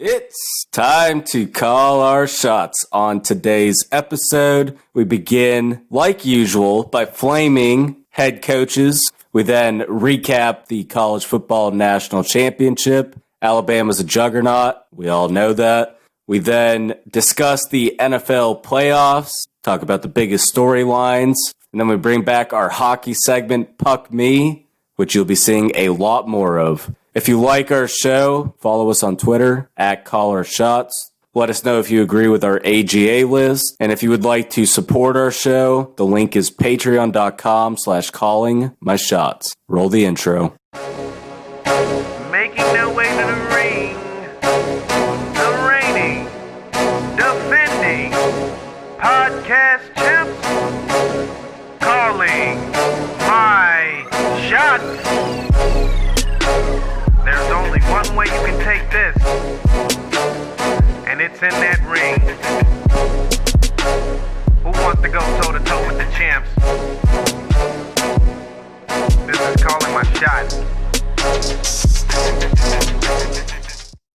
It's time to call our shots on today's episode. We begin, like usual, by flaming head coaches. We then recap the college football national championship. Alabama's a juggernaut. We all know that. We then discuss the NFL playoffs, talk about the biggest storylines, and then we bring back our hockey segment, Puck Me, which you'll be seeing a lot more of. If you like our show, follow us on Twitter at CallerShots. Let us know if you agree with our AGA list. And if you would like to support our show, the link is patreon.com/callingmyshots. Roll the intro. Making their way to the ring, the reigning, defending podcast champs, calling my shots. There's only one way you can take this, and it's in that ring. Who wants to go toe-to-toe with the champs? This is Calling My Shots.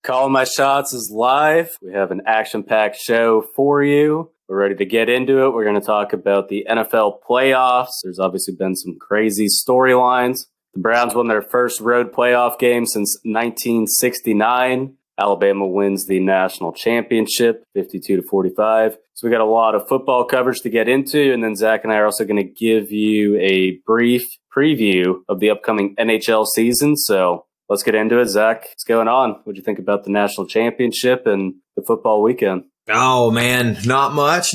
Calling My Shots is live. We have an action-packed show for you. We're ready to get into it. We're going to talk about the NFL playoffs. There's obviously been some crazy storylines. The Browns won their first road playoff game since 1969. Alabama wins the national championship, 52-45. So we got a lot of football coverage to get into, and then Zach and I are also going to give you a brief preview of the upcoming NHL season. So let's get into it. Zach, what's going on? What do you think about the national championship and the football weekend? Oh, man, not much.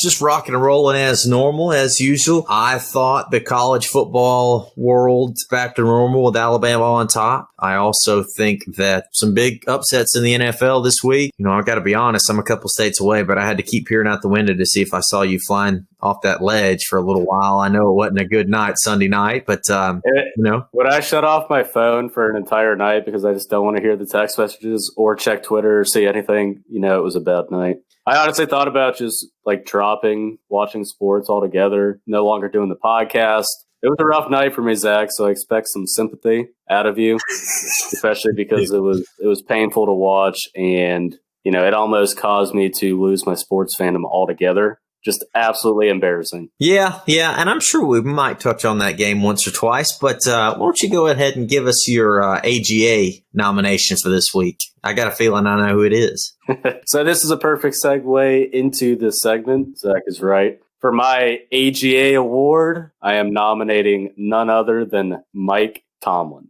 Just rocking and rolling as normal, as usual. I thought the college football world back to normal with Alabama on top. I also think that some big upsets in the NFL this week. You know, I got to be honest, I'm a couple states away, but I had to keep peering out the window to see if I saw you flying off that ledge for a little while. I know it wasn't a good night Sunday night, but, Would I shut off my phone for an entire night because I just don't want to hear the text messages or check Twitter or see anything? You know, it was a bad night. I honestly thought about just like dropping watching sports altogether, no longer doing the podcast. It was a rough night for me, Zach, so I expect some sympathy out of you, especially because it was painful to watch, and you know, it almost caused me to lose my sports fandom altogether. Just absolutely embarrassing. Yeah, and I'm sure we might touch on that game once or twice, but why don't you go ahead and give us your AGA nomination for this week? I got a feeling I know who it is. So this is a perfect segue into this segment. Zach is right. For my AGA award, I am nominating none other than Mike Tomlin.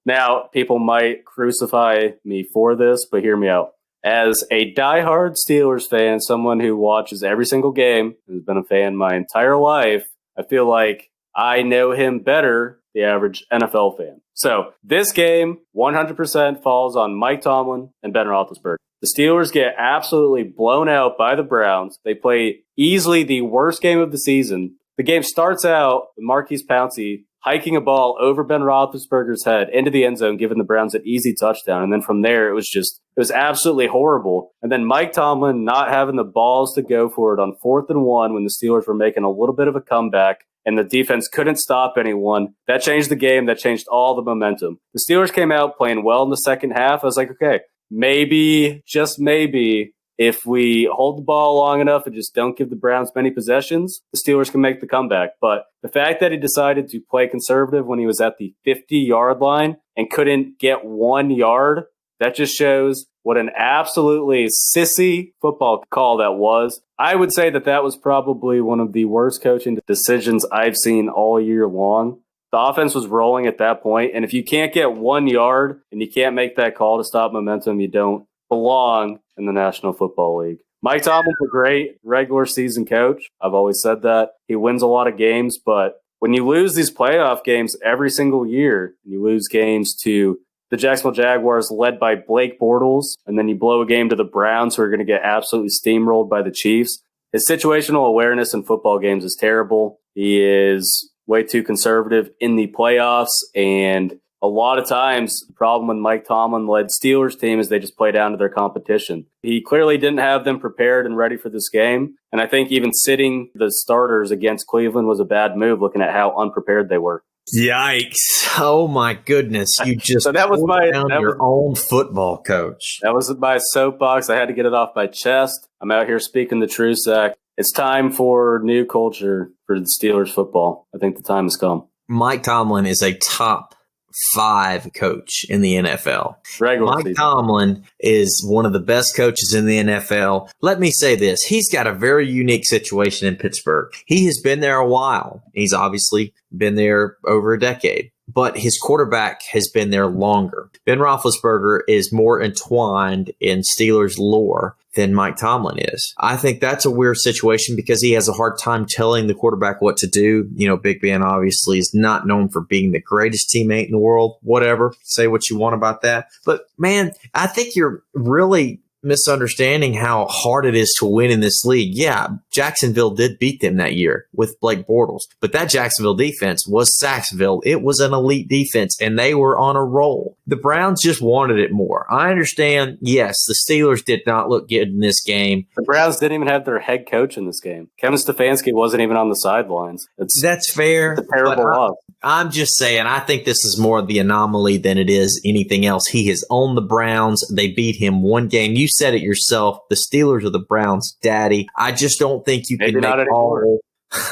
Now, people might crucify me for this, but hear me out. As a diehard Steelers fan, someone who watches every single game, who's been a fan my entire life, I feel like I know him better than the average NFL fan. So this game 100% falls on Mike Tomlin and Ben Roethlisberger. The Steelers get absolutely blown out by the Browns. They play easily the worst game of the season. The game starts out with Marquise Pouncey hiking a ball over Ben Roethlisberger's head into the end zone, giving the Browns an easy touchdown. And then from there, it was absolutely horrible. And then Mike Tomlin not having the balls to go for it on 4th and 1 when the Steelers were making a little bit of a comeback and the defense couldn't stop anyone. That changed the game. That changed all the momentum. The Steelers came out playing well in the second half. I was like, okay, maybe, just maybe, if we hold the ball long enough and just don't give the Browns many possessions, the Steelers can make the comeback. But the fact that he decided to play conservative when he was at the 50-yard line and couldn't get 1 yard, that just shows what an absolutely sissy football call that was. I would say that was probably one of the worst coaching decisions I've seen all year long. The offense was rolling at that point, and if you can't get 1 yard and you can't make that call to stop momentum, you don't belong in the National Football League. Mike Tomlin's a great regular season coach. I've always said that. He wins a lot of games, but when you lose these playoff games every single year, and you lose games to the Jacksonville Jaguars led by Blake Bortles, and then you blow a game to the Browns who are going to get absolutely steamrolled by the Chiefs, his situational awareness in football games is terrible. He is way too conservative in the playoffs, and a lot of times, the problem with Mike Tomlin-led Steelers team is they just play down to their competition. He clearly didn't have them prepared and ready for this game, and I think even sitting the starters against Cleveland was a bad move, looking at how unprepared they were. Yikes. Oh, my goodness. You just So that was your own football coach. That was my soapbox. I had to get it off my chest. I'm out here speaking the truth, Zach. It's time for new culture for the Steelers football. I think the time has come. Mike Tomlin is a top 5 coach in the NFL. Mike Tomlin is one of the best coaches in the NFL. Let me say this. He's got a very unique situation in Pittsburgh. He has been there a while. He's obviously been there over a decade, but his quarterback has been there longer. Ben Roethlisberger is more entwined in Steelers lore than Mike Tomlin is. I think that's a weird situation because he has a hard time telling the quarterback what to do. You know, Big Ben obviously is not known for being the greatest teammate in the world. Whatever. Say what you want about that. But, man, I think you're really misunderstanding how hard it is to win in this league. Yeah, Jacksonville did beat them that year with Blake Bortles, but that Jacksonville defense was Saxville. It was an elite defense, and they were on a roll. The Browns just wanted it more. I understand, yes, the Steelers did not look good in this game. The Browns didn't even have their head coach in this game. Kevin Stefanski wasn't even on the sidelines. That's fair. It's a terrible loss. I'm just saying, I think this is more the anomaly than it is anything else. He has owned the Browns. They beat him one game. You said it yourself. The Steelers are the Browns' daddy. I just don't think you can make all.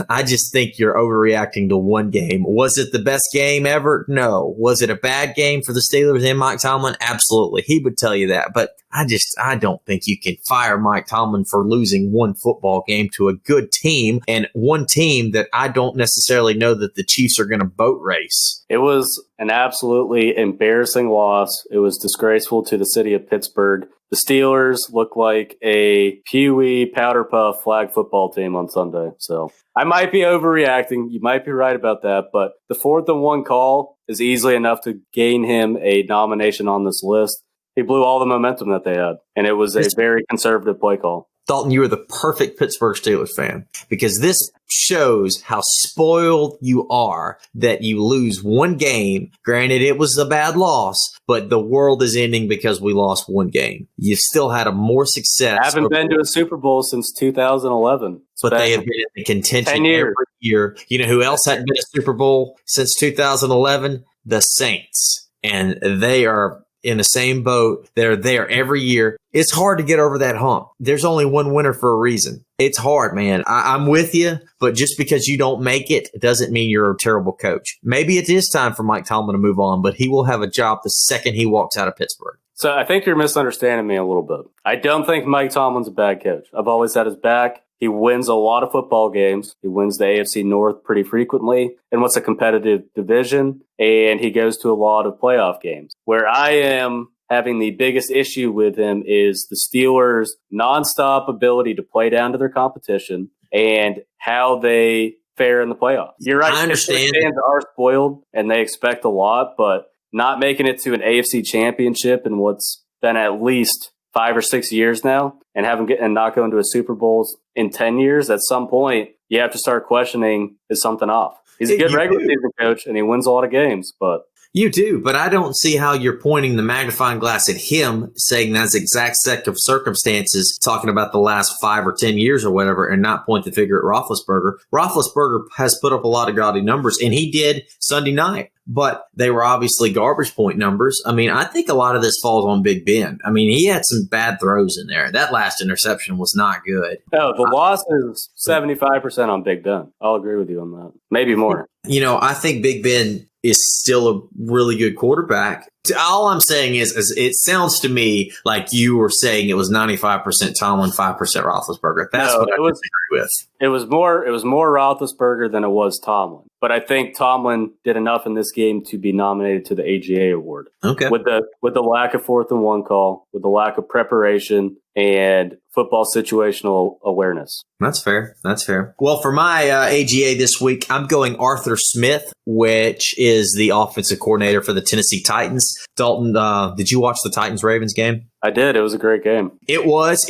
I just think you're overreacting to one game. Was it the best game ever? No. Was it a bad game for the Steelers and Mike Tomlin? Absolutely. He would tell you that. But I don't think you can fire Mike Tomlin for losing one football game to a good team and one team that I don't necessarily know that the Chiefs are going to boat race. It was an absolutely embarrassing loss. It was disgraceful to the city of Pittsburgh. The Steelers look like a Pee-wee powder puff flag football team on Sunday. So I might be overreacting. You might be right about that. But the 4th and 1 call is easily enough to gain him a nomination on this list. He blew all the momentum that they had. And it was a very conservative play call. Dalton, you are the perfect Pittsburgh Steelers fan because this shows how spoiled you are that you lose one game. Granted, it was a bad loss, but the world is ending because we lost one game. You still had a more success. I haven't been to a Super Bowl since 2011. But they have been in contention every year. You know who else hadn't been to a Super Bowl since 2011? The Saints. And they are in the same boat. They're there every year. It's hard to get over that hump. There's only one winner for a reason. It's hard, man. I'm with you, but just because you don't make it doesn't mean you're a terrible coach. Maybe it is time for Mike Tomlin to move on, but he will have a job the second he walks out of Pittsburgh. So I think you're misunderstanding me a little bit. I don't think Mike Tomlin's a bad coach. I've always had his back. He wins a lot of football games. He wins the AFC North pretty frequently in what's a competitive division, and he goes to a lot of playoff games. Where I am having the biggest issue with him is the Steelers' nonstop ability to play down to their competition and how they fare in the playoffs. You're right. I understand. Fans are spoiled, and they expect a lot, but not making it to an AFC championship in what's been at least 5 or 6 years now and not going to a Super Bowl in 10 years, at some point, you have to start questioning, is something off? He's a good regular season coach, and he wins a lot of games, but you do, but I don't see how you're pointing the magnifying glass at him, saying that's exact set of circumstances, talking about the last 5 or 10 years or whatever, and not point the finger at Roethlisberger. Roethlisberger has put up a lot of gaudy numbers, and he did Sunday night, but they were obviously garbage point numbers. I mean, I think a lot of this falls on Big Ben. I mean, he had some bad throws in there. That last interception was not good. No, the loss is 75% on Big Ben. I'll agree with you on that. Maybe more. You know, I think Big Ben is still a really good quarterback. All I'm saying is it sounds to me like you were saying it was 95% Tomlin, 5% Roethlisberger. That's what I would agree with. It was more Roethlisberger than it was Tomlin. But I think Tomlin did enough in this game to be nominated to the AGA award. Okay. With the lack of 4th and 1 call, with the lack of preparation and football situational awareness. That's fair. That's fair. Well, for my AGA this week, I'm going Arthur Smith, which is the offensive coordinator for the Tennessee Titans. Dalton, did you watch the Titans-Ravens game? I did. It was a great game. It was.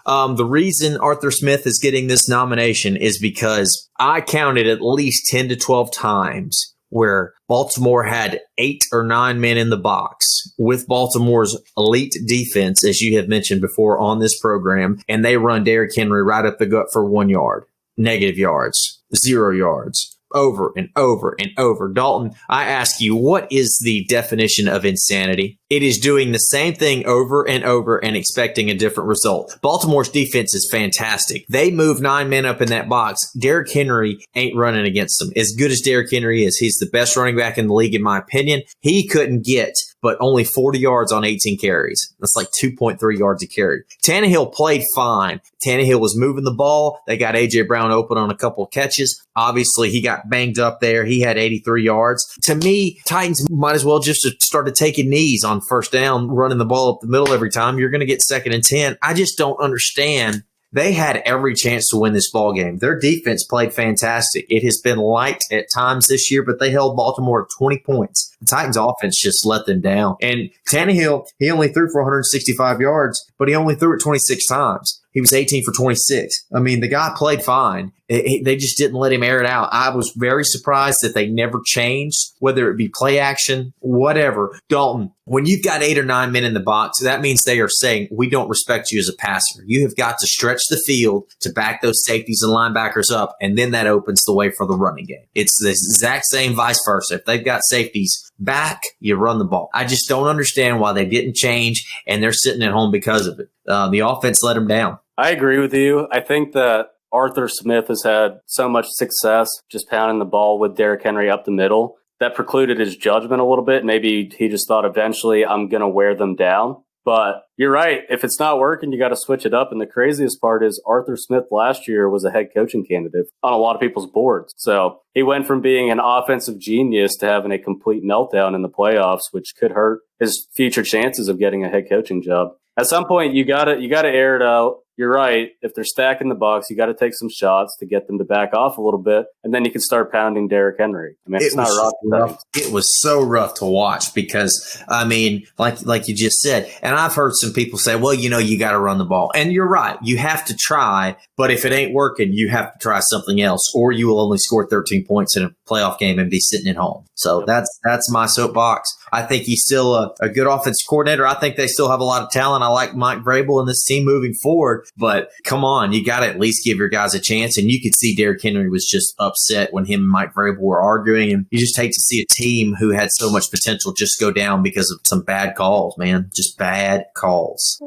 The reason Arthur Smith is getting this nomination is because I counted at least 10 to 12 times where Baltimore had 8 or 9 men in the box with Baltimore's elite defense, as you have mentioned before on this program, and they run Derick Henry right up the gut for 1 yard, negative yards, 0 yards. over and over and over. Dalton, I ask you, what is the definition of insanity? It is doing the same thing over and over and expecting a different result. Baltimore's defense is fantastic. They move 9 men up in that box. Derick Henry ain't running against them. As good as Derick Henry is, he's the best running back in the league, in my opinion. He couldn't get but only 40 yards on 18 carries. That's like 2.3 yards a carry. Tannehill played fine. Tannehill was moving the ball. They got A.J. Brown open on a couple of catches. Obviously, he got banged up there. He had 83 yards. To me, Titans might as well just have started taking knees on first down, running the ball up the middle every time. You're going to get 2nd and 10. I just don't understand. They had every chance to win this ball game. Their defense played fantastic. It has been light at times this year, but they held Baltimore to 20 points. The Titans offense just let them down. And Tannehill, he only threw for 165 yards, but he only threw it 26 times. He was 18 for 26. I mean, the guy played fine. They just didn't let him air it out. I was very surprised that they never changed, whether it be play action, whatever. Dalton, when you've got 8 or 9 men in the box, that means they are saying, we don't respect you as a passer. You have got to stretch the field to back those safeties and linebackers up, and then that opens the way for the running game. It's the exact same vice versa. If they've got safeties back, you run the ball. I just don't understand why they didn't change, and they're sitting at home because of it. The offense let them down. I agree with you. I think that Arthur Smith has had so much success just pounding the ball with Derick Henry up the middle that precluded his judgment a little bit. Maybe he just thought eventually I'm going to wear them down. But you're right. If it's not working, you got to switch it up. And the craziest part is Arthur Smith last year was a head coaching candidate on a lot of people's boards. So he went from being an offensive genius to having a complete meltdown in the playoffs, which could hurt his future chances of getting a head coaching job. At some point, you gotta air it out. You're right. If they're stacking the box, you got to take some shots to get them to back off a little bit, and then you can start pounding Derick Henry. I mean, it's not rough. It was so rough to watch because, I mean, like you just said, and I've heard some people say, well, you got to run the ball. And you're right. You have to try, but if it ain't working, you have to try something else, or you will only score 13 points in a playoff game and be sitting at home. So that's my soapbox. I think he's still a good offensive coordinator. I think they still have a lot of talent. I like Mike Vrabel and this team moving forward. But come on, you got to at least give your guys a chance. And you could see Derick Henry was just upset when him and Mike Vrabel were arguing. And you just hate to see a team who had so much potential just go down because of some bad calls, man. Just bad calls.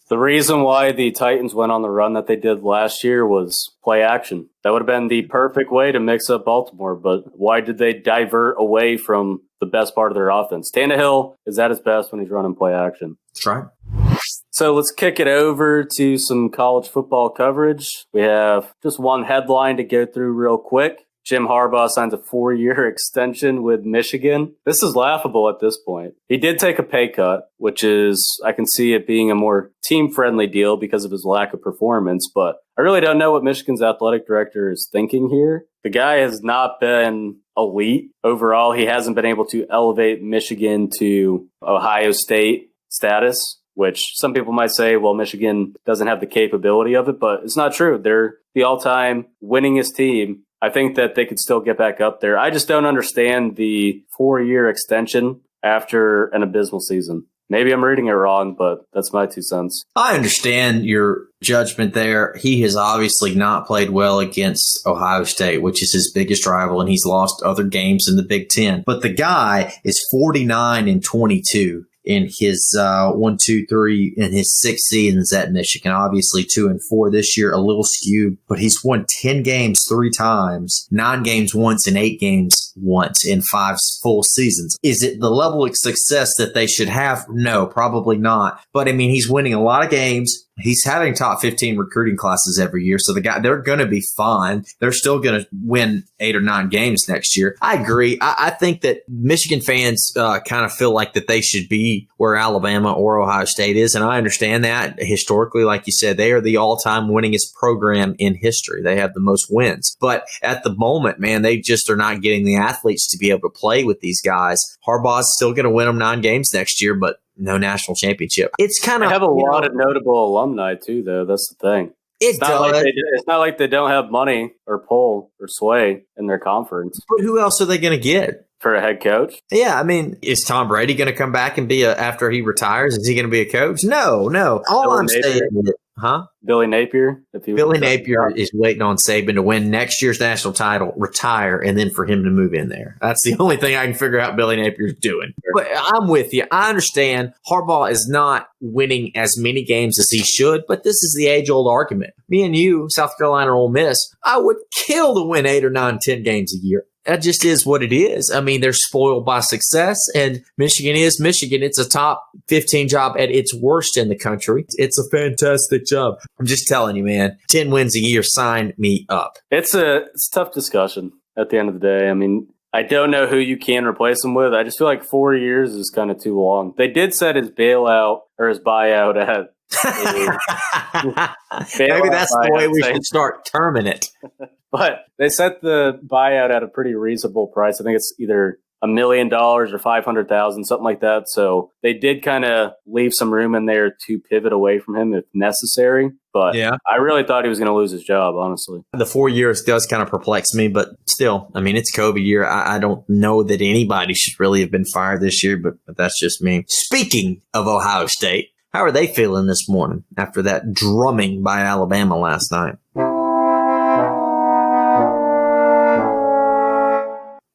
The reason why the Titans went on the run that they did last year was play action. That would have been the perfect way to mix up Baltimore, but why did they divert away from the best part of their offense? Tannehill is at his best when he's running play action. That's right. So let's kick it over to some college football coverage. We have just one headline to go through real quick. Jim Harbaugh signs a 4-year extension with Michigan. This is laughable at this point. He did take a pay cut, which is, I can see it being a more team-friendly deal because of his lack of performance, but I really don't know what Michigan's athletic director is thinking here. The guy has not been elite overall. He hasn't been able to elevate Michigan to Ohio State status, which some people might say, well, Michigan doesn't have the capability of it, but it's not true. They're the all-time winningest team. I think that they could still get back up there. I just don't understand the 4-year extension after an abysmal season. Maybe I'm reading it wrong, but that's my 2 cents. I understand your judgment there. He has obviously not played well against Ohio State, which is his biggest rival, and he's lost other games in the Big Ten. But the guy is 49-22. In his 1, 2, 3 in his 6 seasons at Michigan. Obviously 2-4 this year, a little skewed, but he's won 10 games 3 times, 9 games once, and 8 games once in 5 full seasons. Is it the level of success that they should have? No, probably not. But I mean, he's winning a lot of games. He's having top 15 recruiting classes every year. So they're going to be fine. They're still going to win 8 or 9 games next year. I agree. I think that Michigan fans kind of feel like that they should be where Alabama or Ohio State is. And I understand that historically, like you said, they are the all-time winningest program in history. They have the most wins. But at the moment, man, they just are not getting the athletes to be able to play with these guys. Harbaugh's still going to win them 9 games next year, but no national championship. It's kind of have a lot of notable alumni too, though. That's the thing. It's not like they don't have money or pull or sway in their conference. But who else are they going to get? For a head coach? Yeah, I mean, is Tom Brady going to come back and be after he retires? Is he going to be a coach? No. All Billy I'm saying is, Billy Napier? Billy Napier is waiting on Saban to win next year's national title, retire, and then for him to move in there. That's the only thing I can figure out Billy Napier's doing. But I'm with you. I understand Harbaugh is not winning as many games as he should, but this is the age-old argument. Me and you, South Carolina or Ole Miss, I would kill to win 8 or 9, 10 games a year. That just is what it is. I mean, they're spoiled by success, and Michigan is Michigan. It's a top 15 job at its worst in the country. It's a fantastic job. I'm just telling you, man, 10 wins a year, sign me up. It's a tough discussion at the end of the day. I mean, I don't know who you can replace him with. I just feel like 4 years is kind of too long. They did set his bailout or his buyout at maybe that's the way we should start terming it. But they set the buyout at a pretty reasonable price. I think it's either $1 million or $500,000, something like that. So they did kind of leave some room in there to pivot away from him if necessary. But yeah, I really thought he was going to lose his job, honestly. The 4 years does kind of perplex me, but still, I mean, it's COVID year. I don't know that anybody should really have been fired this year, but that's just me. Speaking of Ohio State, how are they feeling this morning after that drumming by Alabama last night?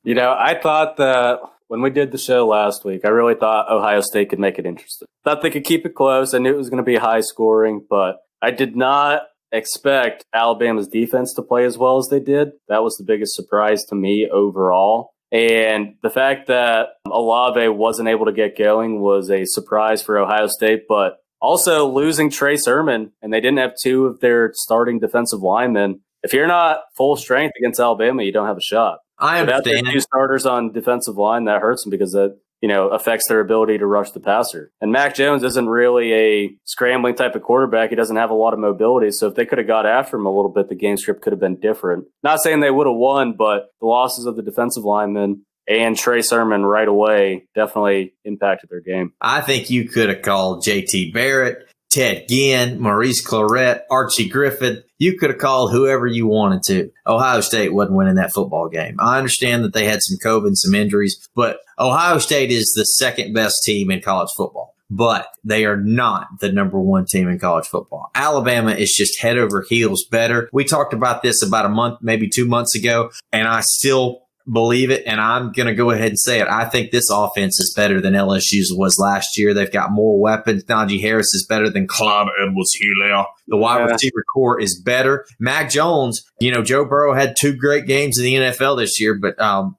You know, I thought that when we did the show last week, I really thought Ohio State could make it interesting. Thought they could keep it close. I knew it was going to be high scoring, but I did not expect Alabama's defense to play as well as they did. That was the biggest surprise to me overall. And the fact that Olave wasn't able to get going was a surprise for Ohio State, but also losing Trey Sermon, and they didn't have 2 of their starting defensive linemen. If you're not full strength against Alabama, you don't have a shot. I understand. Without 2 starters on defensive line, that hurts them because that, affects their ability to rush the passer. And Mac Jones isn't really a scrambling type of quarterback. He doesn't have a lot of mobility. So if they could have got after him a little bit, the game script could have been different. Not saying they would have won, but the losses of the defensive linemen and Trey Sermon right away definitely impacted their game. I think you could have called JT Barrett, Ted Ginn, Maurice Clarett, Archie Griffin. You could have called whoever you wanted to. Ohio State wasn't winning that football game. I understand that they had some COVID and some injuries, but Ohio State is the second best team in college football. But they are not the number 1 team in college football. Alabama is just head over heels better. We talked about this about a month, maybe 2 months ago, and I still believe it, and I'm going to go ahead and say it. I think this offense is better than LSU's was last year. They've got more weapons. Najee Harris is better than Clyde Edwards-Helaire. The wide receiver core is better. Mac Jones, Joe Burrow had 2 great games in the NFL this year, but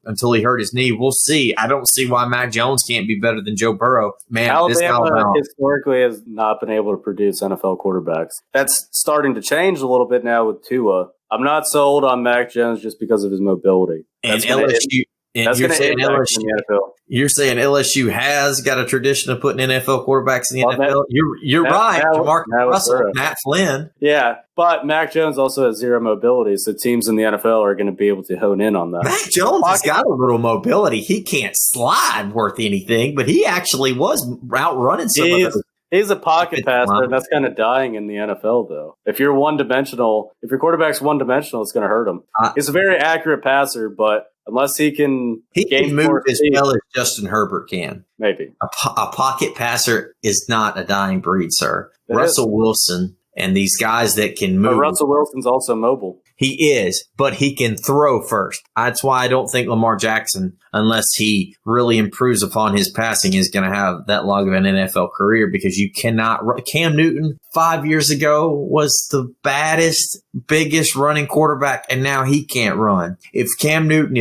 until he hurt his knee, we'll see. I don't see why Mac Jones can't be better than Joe Burrow. Man, Alabama historically has not been able to produce NFL quarterbacks. That's starting to change a little bit now with Tua. I'm not sold on Mac Jones just because of his mobility. And LSU, you're saying LSU has got a tradition of putting NFL quarterbacks in the NFL? You're right. Marcus Russell, Matt Flynn. Yeah, but Mac Jones also has 0 mobility, so teams in the NFL are going to be able to hone in on that. Mac Jones has got a little mobility. He can't slide worth anything, but he actually was outrunning some of those. He's a pocket passer, and that's kind of dying in the NFL, though. If you're one-dimensional, if your quarterback's one-dimensional, it's going to hurt him. He's a very accurate passer, but unless he can move as well as Justin Herbert can. Maybe. A pocket passer is not a dying breed, sir. Russell Wilson and these guys that can move. But Russell Wilson's also mobile. He is, but he can throw first. That's why I don't think Lamar Jackson, unless he really improves upon his passing, is going to have that long of an NFL career because you cannot. Cam Newton 5 years ago was the baddest, biggest running quarterback, and now he can't run. If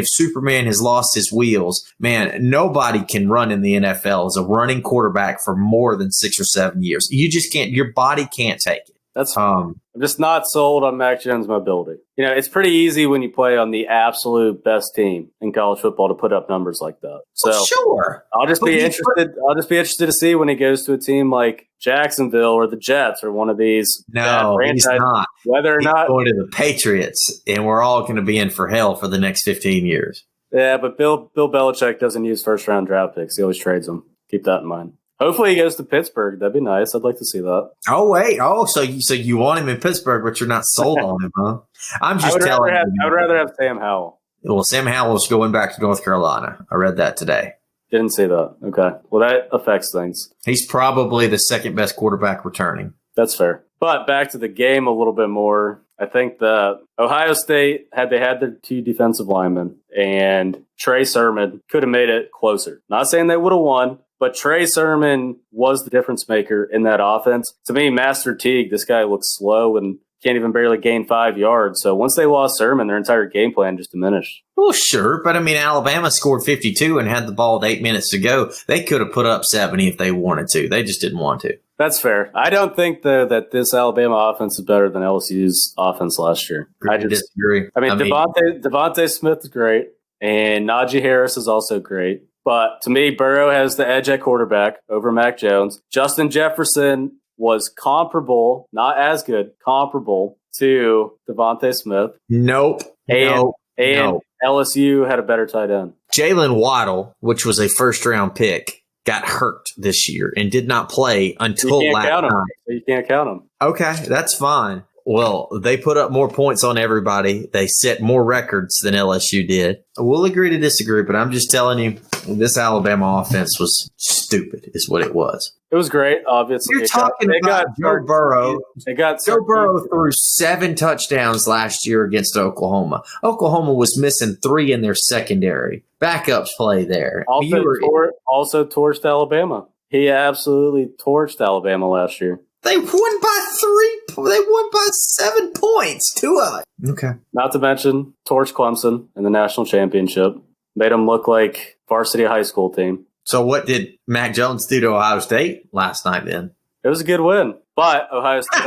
Superman has lost his wheels, man, nobody can run in the NFL as a running quarterback for more than 6 or 7 years. You just can't. Your body can't take it. That's I'm just not sold on Mac Jones' mobility. It's pretty easy when you play on the absolute best team in college football to put up numbers like that. So sure, I'll just be interested to see when he goes to a team like Jacksonville or the Jets or one of these. No, he's not. Whether or not going to the Patriots, and we're all going to be in for hell for the next 15 years. Yeah, but Bill Belichick doesn't use first-round draft picks. He always trades them. Keep that in mind. Hopefully he goes to Pittsburgh. That'd be nice. I'd like to see that. Oh, wait. Oh, so you want him in Pittsburgh, but you're not sold on him, huh? I'm just telling you. I would rather have Sam Howell. Well, Sam Howell's going back to North Carolina. I read that today. Didn't see that. Okay. Well, that affects things. He's probably the second best quarterback returning. That's fair. But back to the game a little bit more. I think that Ohio State, had they had their 2 defensive linemen, and Trey Sermon could have made it closer. Not saying they would have won, but Trey Sermon was the difference maker in that offense. To me, Master Teague, this guy looks slow and can't even barely gain 5 yards. So once they lost Sermon, their entire game plan just diminished. Well, sure, but I mean, Alabama scored 52 and had the ball with 8 minutes to go. They could have put up 70 if they wanted to. They just didn't want to. That's fair. I don't think, though, that this Alabama offense is better than LSU's offense last year. I disagree. I mean, Devontae Smith is great, and Najee Harris is also great. But to me, Burrow has the edge at quarterback over Mac Jones. Justin Jefferson was comparable, not as good, comparable to Devontae Smith. Nope. And LSU had a better tight end. Jalen Waddle, which was a first-round pick, got hurt this year and did not play until last night. You can't count him. Okay, that's fine. Well, they put up more points on everybody. They set more records than LSU did. We'll agree to disagree, but I'm just telling you, this Alabama offense was stupid, is what it was. It was great, obviously. You're talking about Joe Burrow. Joe Burrow threw 7 touchdowns last year against Oklahoma. Oklahoma was missing 3 in their secondary. Backups play there. Also torched Alabama. He absolutely torched Alabama last year. They won by 3. They won by 7 points. 2 of it. Okay. Not to mention torched Clemson in the national championship. Made them look like varsity high school team. So what did Mac Jones do to Ohio State last night then? It was a good win. But Ohio State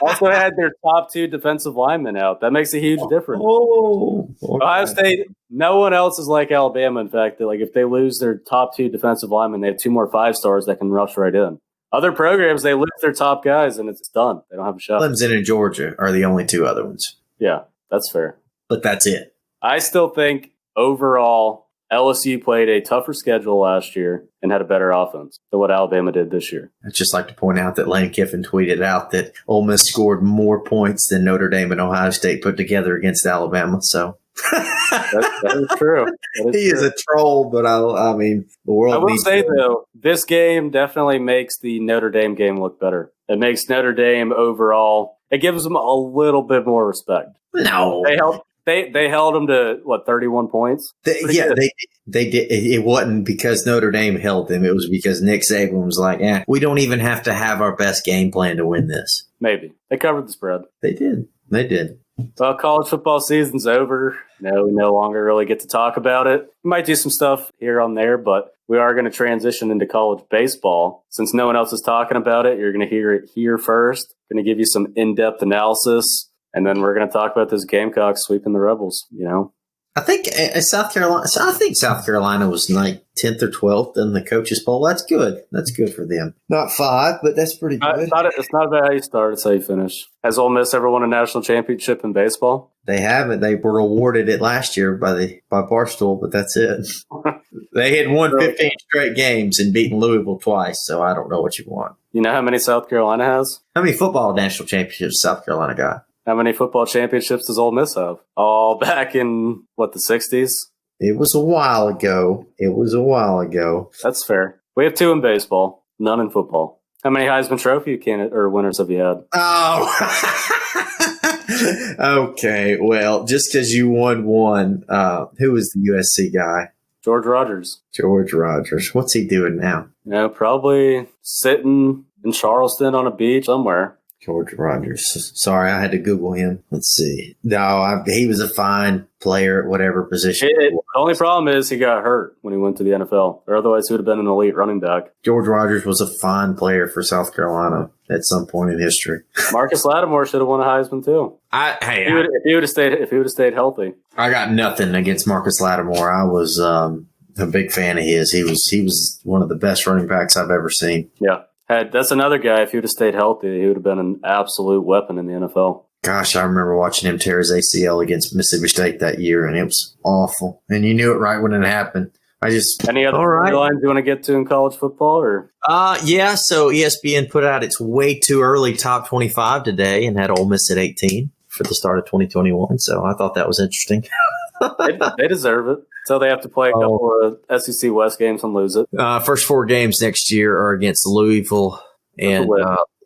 also had their top 2 defensive linemen out. That makes a huge difference. Oh, okay. Ohio State, no one else is like Alabama. In fact, if they lose their top 2 defensive linemen, they have 2 more 5-stars that can rush right in. Other programs, they lose their top guys, and it's done. They don't have a shot. Clemson and Georgia are the only 2 other ones. Yeah, that's fair. But that's it. I still think, overall, LSU played a tougher schedule last year and had a better offense than what Alabama did this year. I'd just like to point out that Lane Kiffin tweeted out that Ole Miss scored more points than Notre Dame and Ohio State put together against Alabama. So that is true. He is a troll, but I mean, the world. I will say, though, this game definitely makes the Notre Dame game look better. It makes Notre Dame overall, it gives them a little bit more respect. No. They held them to, 31 points? They did. It wasn't because Notre Dame held them. It was because Nick Saban was like, we don't even have to have our best game plan to win this. Maybe. They covered the spread. They did. Well, college football season's over. No, we no longer really get to talk about it. We might do some stuff here on there, but we are going to transition into college baseball. Since no one else is talking about it, you're going to hear it here first. Going to give you some in-depth analysis. And then we're going to talk about this Gamecocks sweeping the Rebels, I think South Carolina was 10th or 12th in the coaches poll. That's good. That's good for them. Not 5, but that's pretty good. It's not about how you start, it's how you finish. Has Ole Miss ever won a national championship in baseball? They haven't. They were awarded it last year by Barstool, but that's it. They had won 15 straight games and beaten Louisville twice, so I don't know what you want. You know how many South Carolina has? How many football national championships South Carolina got? How many football championships does Ole Miss have? All back in, the 60s? It was a while ago. That's fair. We have 2 in baseball, none in football. How many Heisman Trophy winners have you had? Oh, okay. Well, just because you won one, who was the USC guy? George Rogers. What's he doing now? Probably sitting in Charleston on a beach somewhere. George Rogers. Sorry, I had to Google him. Let's see. No, he was a fine player at whatever position. The only problem is he got hurt when he went to the NFL, or otherwise he would have been an elite running back. George Rogers was a fine player for South Carolina at some point in history. Marcus Lattimore should have won a Heisman too. If he would have stayed healthy. I got nothing against Marcus Lattimore. I was a big fan of his. He was one of the best running backs I've ever seen. Yeah. That's another guy, if he would have stayed healthy, he would have been an absolute weapon in the NFL. Gosh, I remember watching him tear his ACL against Mississippi State that year, and it was awful. And you knew it right when it happened. Any other storylines you want to get to in college football? Or? Yeah, so ESPN put out its way too early top 25 today and had Ole Miss at 18 for the start of 2021, so I thought that was interesting. They deserve it. So they have to play a couple of SEC West games and lose it. First 4 games next year are against Louisville and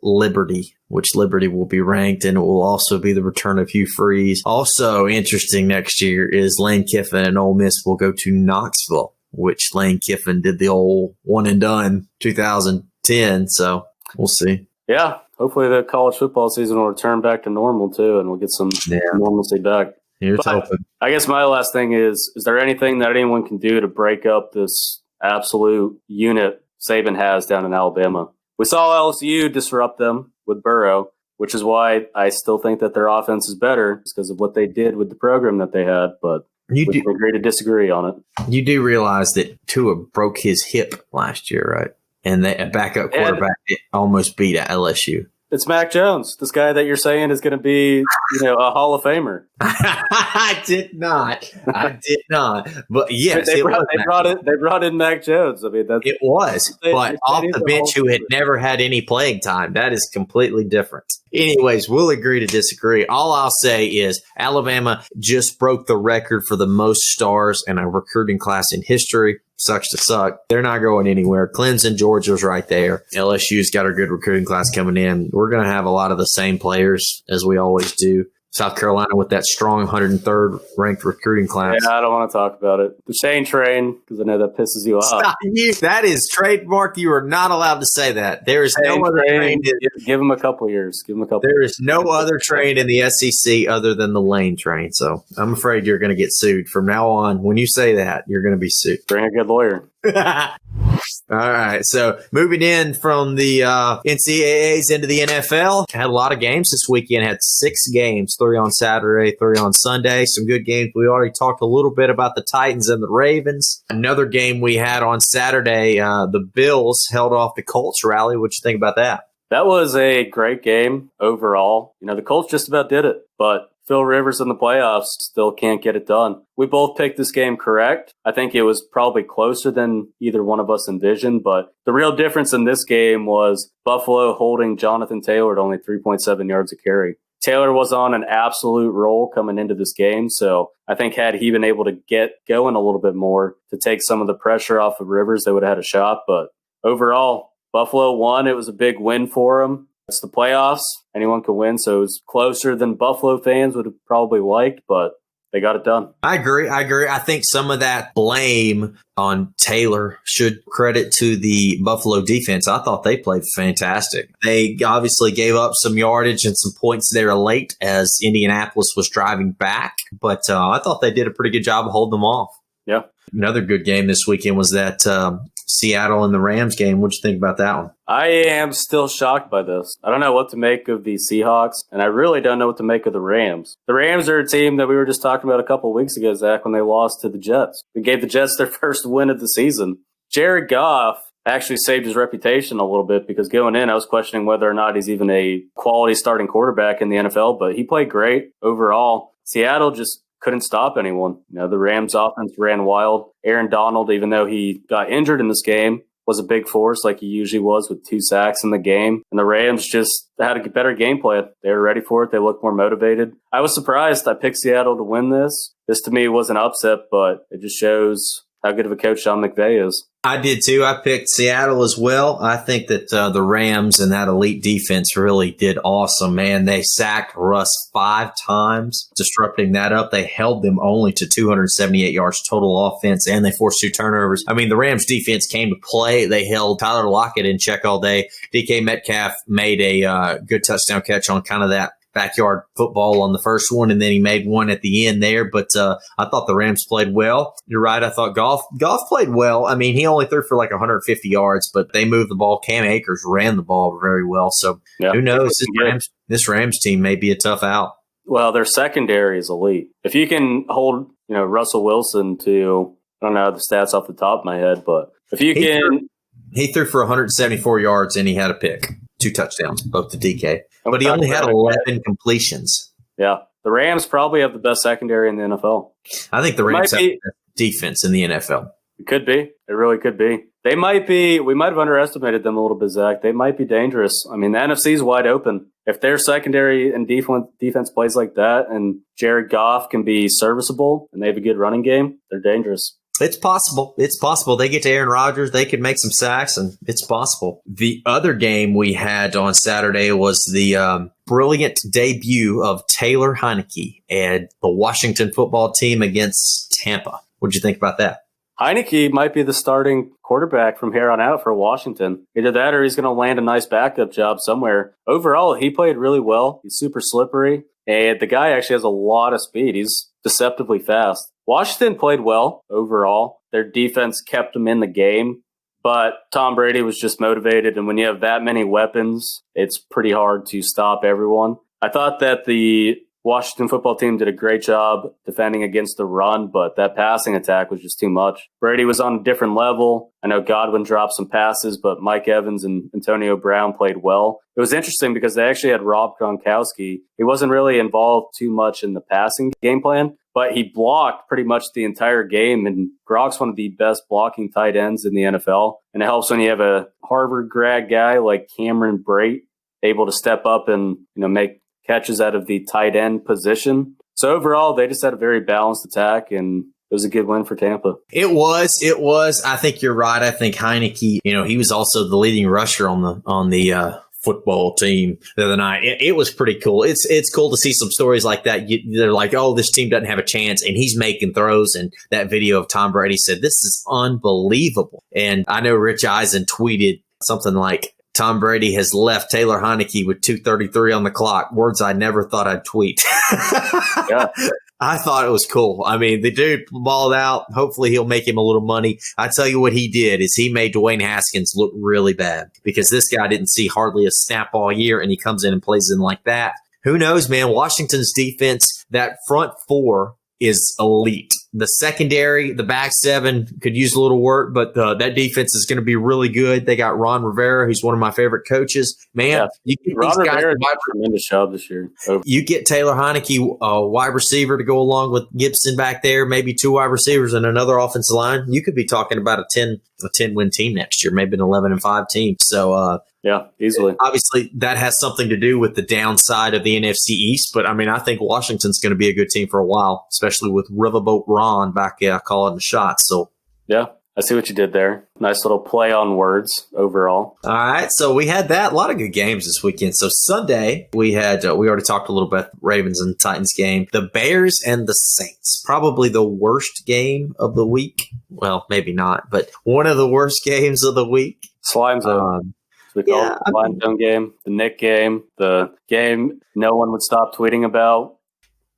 Liberty, which Liberty will be ranked, and it will also be the return of Hugh Freeze. Also interesting next year is Lane Kiffin and Ole Miss will go to Knoxville, which Lane Kiffin did the old one and done 2010. So we'll see. Yeah, hopefully the college football season will return back to normal too, and we'll get some normalcy back. Here's hoping. I guess my last thing is there anything that anyone can do to break up this absolute unit Saban has down in Alabama? We saw LSU disrupt them with Burrow, which is why I still think that their offense is better because of what they did with the program that they had, but we can agree to disagree on it. You do realize that Tua broke his hip last year, right? And a backup quarterback almost beat LSU. It's Mac Jones, this guy that you're saying is going to be, a Hall of Famer. I did not. But yes, they brought in Mac Jones. I mean, it was, but off the bench who had never had any playing time. That is completely different. Anyways, we'll agree to disagree. All I'll say is Alabama just broke the record for the most stars in a recruiting class in history. Sucks to suck. They're not going anywhere. Clemson, Georgia's right there. LSU's got a good recruiting class coming in. We're going to have a lot of the same players as we always do. South Carolina with that strong 103rd ranked recruiting class. Yeah, I don't want to talk about it. The Shane train, because I know that pisses you off. Stop you. That is trademark. You are not allowed to say that. There is no other train. Give him a couple years. There is no other train in the SEC other than the Lane train. So I'm afraid you're going to get sued. From now on, when you say that, you're going to be sued. Bring a good lawyer. All right, so moving in from the NCAAs into the NFL, had a lot of games this weekend. Had 6 games, 3 on Saturday, 3 on Sunday. Some good games. We already talked a little bit about the Titans and the Ravens. Another game we had on Saturday, the Bills held off the Colts rally. What you think about that? That was a great game overall. The Colts just about did it, but Phil Rivers in the playoffs still can't get it done. We both picked this game correct. I think it was probably closer than either one of us envisioned, but the real difference in this game was Buffalo holding Jonathan Taylor to only 3.7 yards a carry. Taylor was on an absolute roll coming into this game, so I think had he been able to get going a little bit more to take some of the pressure off of Rivers, they would have had a shot. But overall, Buffalo won. It was a big win for them. It's the playoffs. Anyone can win, so it was closer than Buffalo fans would have probably liked, but they got it done. I agree. I think some of that blame on Taylor should credit to the Buffalo defense. I thought they played fantastic. They obviously gave up some yardage and some points there late as Indianapolis was driving back, but I thought they did a pretty good job of holding them off. Yeah. Another good game this weekend was that Seattle and the Rams game. What'd you think about that one? I am still shocked by this. I don't know what to make of the Seahawks, and I really don't know what to make of the Rams. The Rams are a team that we were just talking about a couple of weeks ago, Zach, when they lost to the Jets. We gave the Jets their first win of the season. Jared Goff actually saved his reputation a little bit because going in, I was questioning whether or not he's even a quality starting quarterback in the NFL, but he played great overall. Seattle just couldn't stop anyone. The Rams offense ran wild. Aaron Donald, even though he got injured in this game, was a big force like he usually was with 2 sacks in the game. And the Rams just had a better game plan. They were ready for it. They looked more motivated. I was surprised. I picked Seattle to win this. This to me was an upset, but it just shows how good of a coach Sean McVay is. I did too. I picked Seattle as well. I think that the Rams and that elite defense really did awesome, man. They sacked Russ 5 times, disrupting that up. They held them only to 278 yards total offense, and they forced 2 turnovers. I mean, the Rams defense came to play. They held Tyler Lockett in check all day. DK Metcalf made a good touchdown catch on kind of that backyard football on the first one, and then he made one at the end there. But I thought the Rams played well. You're right. I thought Goff played well. I mean, he only threw for like 150 yards, but they moved the ball. Cam Akers ran the ball very well. So who knows? This Rams team may be a tough out. Well, their secondary is elite. If you can hold, Russell Wilson to, I don't know the stats off the top of my head, but if you he threw for 174 yards and he had a pick. 2 touchdowns, both to DK. But he only had 11 completions. Yeah. The Rams probably have the best secondary in the NFL. I think the Rams have the best defense in the NFL. It could be. It really could be. We might have underestimated them a little bit, Zach. They might be dangerous. I mean, the NFC is wide open. If their secondary and defense plays like that and Jared Goff can be serviceable and they have a good running game, they're dangerous. It's possible. It's possible. They get to Aaron Rodgers. They could make some sacks, and it's possible. The other game we had on Saturday was the brilliant debut of Taylor Heinicke and the Washington football team against Tampa. What did you think about that? Heinicke might be the starting quarterback from here on out for Washington. Either that or he's going to land a nice backup job somewhere. Overall, he played really well. He's super slippery, and the guy actually has a lot of speed. He's deceptively fast. Washington played well overall. Their defense kept them in the game, but Tom Brady was just motivated, and when you have that many weapons, it's pretty hard to stop everyone. I thought that the Washington football team did a great job defending against the run, but that passing attack was just too much. Brady was on a different level. I know Godwin dropped some passes, but Mike Evans and Antonio Brown played well. It was interesting because they actually had Rob Gronkowski. He wasn't really involved too much in the passing game plan, but he blocked pretty much the entire game, and Gronk's one of the best blocking tight ends in the NFL. And it helps when you have a Harvard grad guy like Cameron Brate able to step up and make catches out of the tight end position. So overall, they just had a very balanced attack, and it was a good win for Tampa. It was. I think you're right. I think Heinicke, he was also the leading rusher on the football team the other night. It was pretty cool. It's cool to see some stories like that. They're like, oh, this team doesn't have a chance, and he's making throws. And that video of Tom Brady said, this is unbelievable. And I know Rich Eisen tweeted something like, Tom Brady has left Taylor Heinicke with 2:33 on the clock. Words I never thought I'd tweet. Yeah. I thought it was cool. I mean, the dude balled out. Hopefully he'll make him a little money. I tell you what he did is he made Dwayne Haskins look really bad because this guy didn't see hardly a snap all year, and he comes in and plays in like that. Who knows, man? Washington's defense, that front four is elite. The secondary, the back seven could use a little work, but that defense is going to be really good. They got Ron Rivera, who's one of my favorite coaches. Man, you get Ron these guys Rivera did a tremendous job this year. You get Taylor Heinicke, a wide receiver, to go along with Gibson back there, maybe two wide receivers and another offensive line. You could be talking about a 10-win team next year, maybe an 11-5 team. So, yeah, easily. Obviously, that has something to do with the downside of the NFC East. But, I mean, I think Washington's going to be a good team for a while, especially with Riverboat Ron back calling the shots. So, yeah, I see what you did there. Nice little play on words overall. All right, so we had that. A lot of good games this weekend. So Sunday, we had, we already talked a little bit, Ravens and Titans game. The Bears and the Saints, probably the worst game of the week. Well, maybe not, but one of the worst games of the week. Slime Zone. We call it the Slime Zone game, the Nick game, the game no one would stop tweeting about.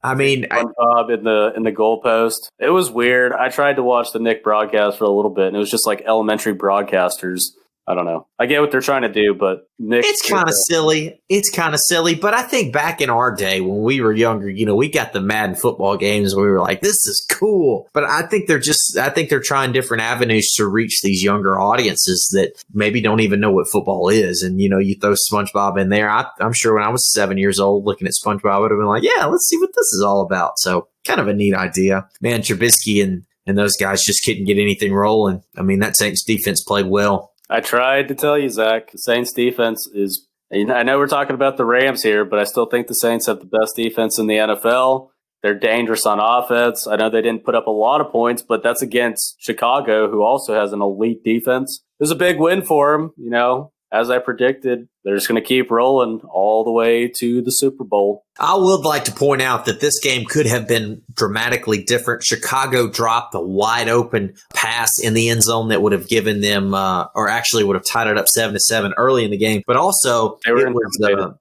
I mean, Bob in the goalpost. It was weird. I tried to watch the Nick broadcast for a little bit, and it was just like elementary broadcasters. I don't know. I get what they're trying to do, but Nick. It's kind of silly. It's kind of silly, but I think back in our day when we were younger, we got the Madden football games where we were like, this is cool. But I think they're trying different avenues to reach these younger audiences that maybe don't even know what football is. And, you throw SpongeBob in there. I'm sure when I was 7 years old looking at SpongeBob, I would have been like, yeah, let's see what this is all about. So kind of a neat idea. Man, Trubisky and those guys just couldn't get anything rolling. I mean, that Saints defense played well. I tried to tell you, Zach, the Saints defense is – I know we're talking about the Rams here, but I still think the Saints have the best defense in the NFL. They're dangerous on offense. I know they didn't put up a lot of points, but that's against Chicago, who also has an elite defense. It was a big win for them, As I predicted, they're just going to keep rolling all the way to the Super Bowl. I would like to point out that this game could have been dramatically different. Chicago dropped a wide open pass in the end zone that would have given them, or actually would have tied it up 7-7 early in the game. But also, they were intimidated.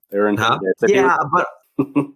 Yeah, but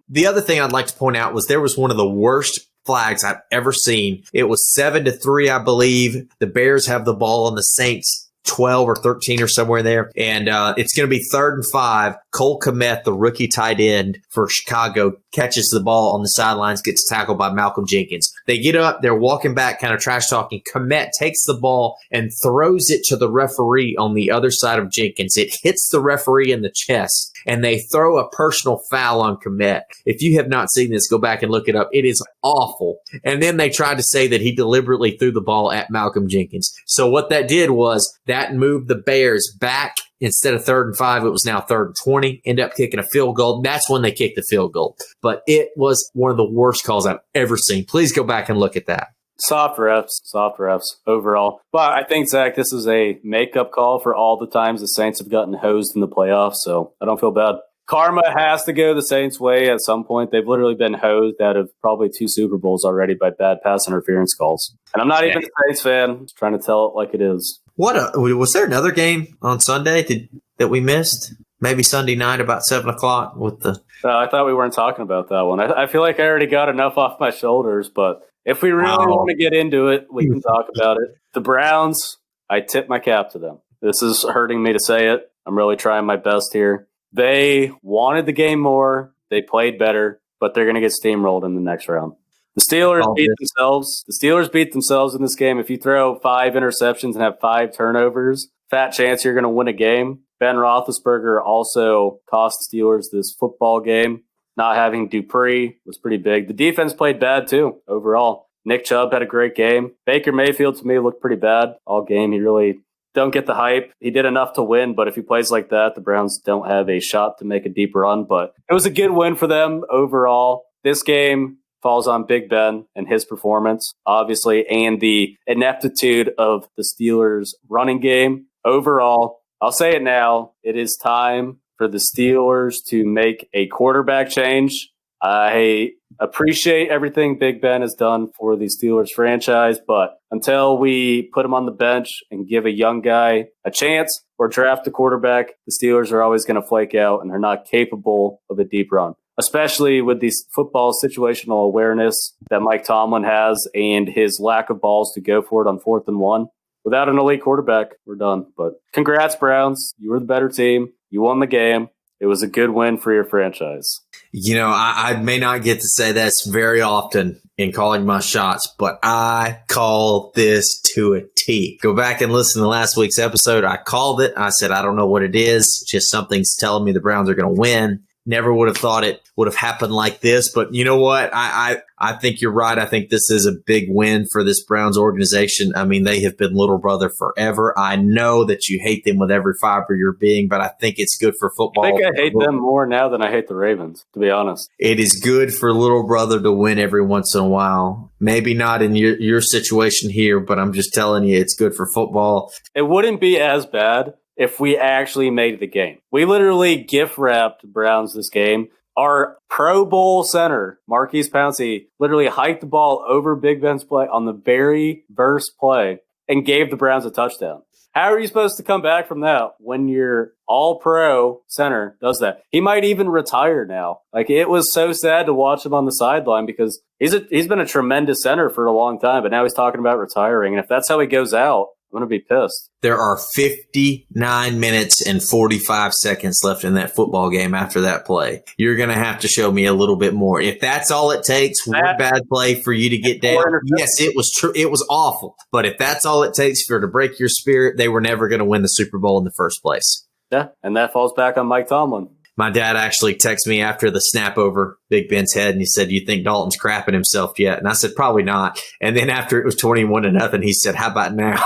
the other thing I'd like to point out was there was one of the worst flags I've ever seen. It was 7-3, I believe. The Bears have the ball on the Saints 12 or 13 or somewhere there. And it's going to be 3rd and 5. Cole Kmet, the rookie tight end for Chicago, catches the ball on the sidelines, gets tackled by Malcolm Jenkins. They get up, they're walking back, kind of trash talking. Kmet takes the ball and throws it to the referee on the other side of Jenkins. It hits the referee in the chest, and they throw a personal foul on Kmet. If you have not seen this, go back and look it up. It is awful. And then they tried to say that he deliberately threw the ball at Malcolm Jenkins. So what that did was that moved the Bears back. Instead of 3rd and 5, it was now 3rd and 20. End up kicking a field goal. That's when they kicked the field goal. But it was one of the worst calls I've ever seen. Please go back and look at that. Soft refs overall. But I think, Zach, this is a makeup call for all the times the Saints have gotten hosed in the playoffs, so I don't feel bad. Karma has to go the Saints' way at some point. They've literally been hosed out of probably 2 Super Bowls already by bad pass interference calls. And I'm not even a Saints fan. Just trying to tell it like it is. Was there another game on Sunday that we missed? Maybe Sunday night about 7 o'clock with the... I thought we weren't talking about that one. I feel like I already got enough off my shoulders, but if we really want to get into it, we can talk about it. The Browns, I tip my cap to them. This is hurting me to say it. I'm really trying my best here. They wanted the game more. They played better, but they're going to get steamrolled in the next round. The Steelers beat themselves. The Steelers beat themselves in this game. If you throw 5 interceptions and have 5 turnovers, fat chance you're going to win a game. Ben Roethlisberger also cost the Steelers this football game. Not having Dupree was pretty big. The defense played bad, too, overall. Nick Chubb had a great game. Baker Mayfield, to me, looked pretty bad all game. He really don't get the hype. He did enough to win, but if he plays like that, the Browns don't have a shot to make a deep run. But it was a good win for them overall. This game falls on Big Ben and his performance, obviously, and the ineptitude of the Steelers' running game. Overall, I'll say it now, it is time for the Steelers to make a quarterback change. I appreciate everything Big Ben has done for the Steelers franchise, but until we put him on the bench and give a young guy a chance or draft a quarterback, the Steelers are always going to flake out and are not capable of a deep run, especially with the football situational awareness that Mike Tomlin has and his lack of balls to go for it on 4th and 1. Without an elite quarterback, we're done. But congrats, Browns. You were the better team. You won the game. It was a good win for your franchise. You know, I may not get to say this very often in calling my shots, but I call this to a T. Go back and listen to last week's episode. I called it. I said, I don't know what it is. Just something's telling me the Browns are going to win. Never would have thought it would have happened like this. But you know what? I think you're right. I think this is a big win for this Browns organization. I mean, they have been little brother forever. I know that you hate them with every fiber of your being, but I think it's good for football. I think I hate them more now than I hate the Ravens, to be honest. It is good for little brother to win every once in a while. Maybe not in your situation here, but I'm just telling you, it's good for football. It wouldn't be as bad if we actually made the game. We literally gift wrapped Browns this game. Our Pro Bowl center, Marquise Pouncey, literally hiked the ball over Big Ben's play on the very first play and gave the Browns a touchdown. How are you supposed to come back from that when your all-pro center does that? He might even retire now. Like, it was so sad to watch him on the sideline because he's been a tremendous center for a long time, but now he's talking about retiring. And if that's how he goes out, I'm going to be pissed. There are 59 minutes and 45 seconds left in that football game after that play. You're going to have to show me a little bit more. If that's all it takes, one bad play for you to get down, yes, it was true. It was awful. But if that's all it takes for to break your spirit, they were never going to win the Super Bowl in the first place. Yeah, and that falls back on Mike Tomlin. My dad actually texted me after the snap over Big Ben's head, and he said, "You think Dalton's crapping himself yet?" And I said, "Probably not." And then after it was 21-0, he said, "How about now?"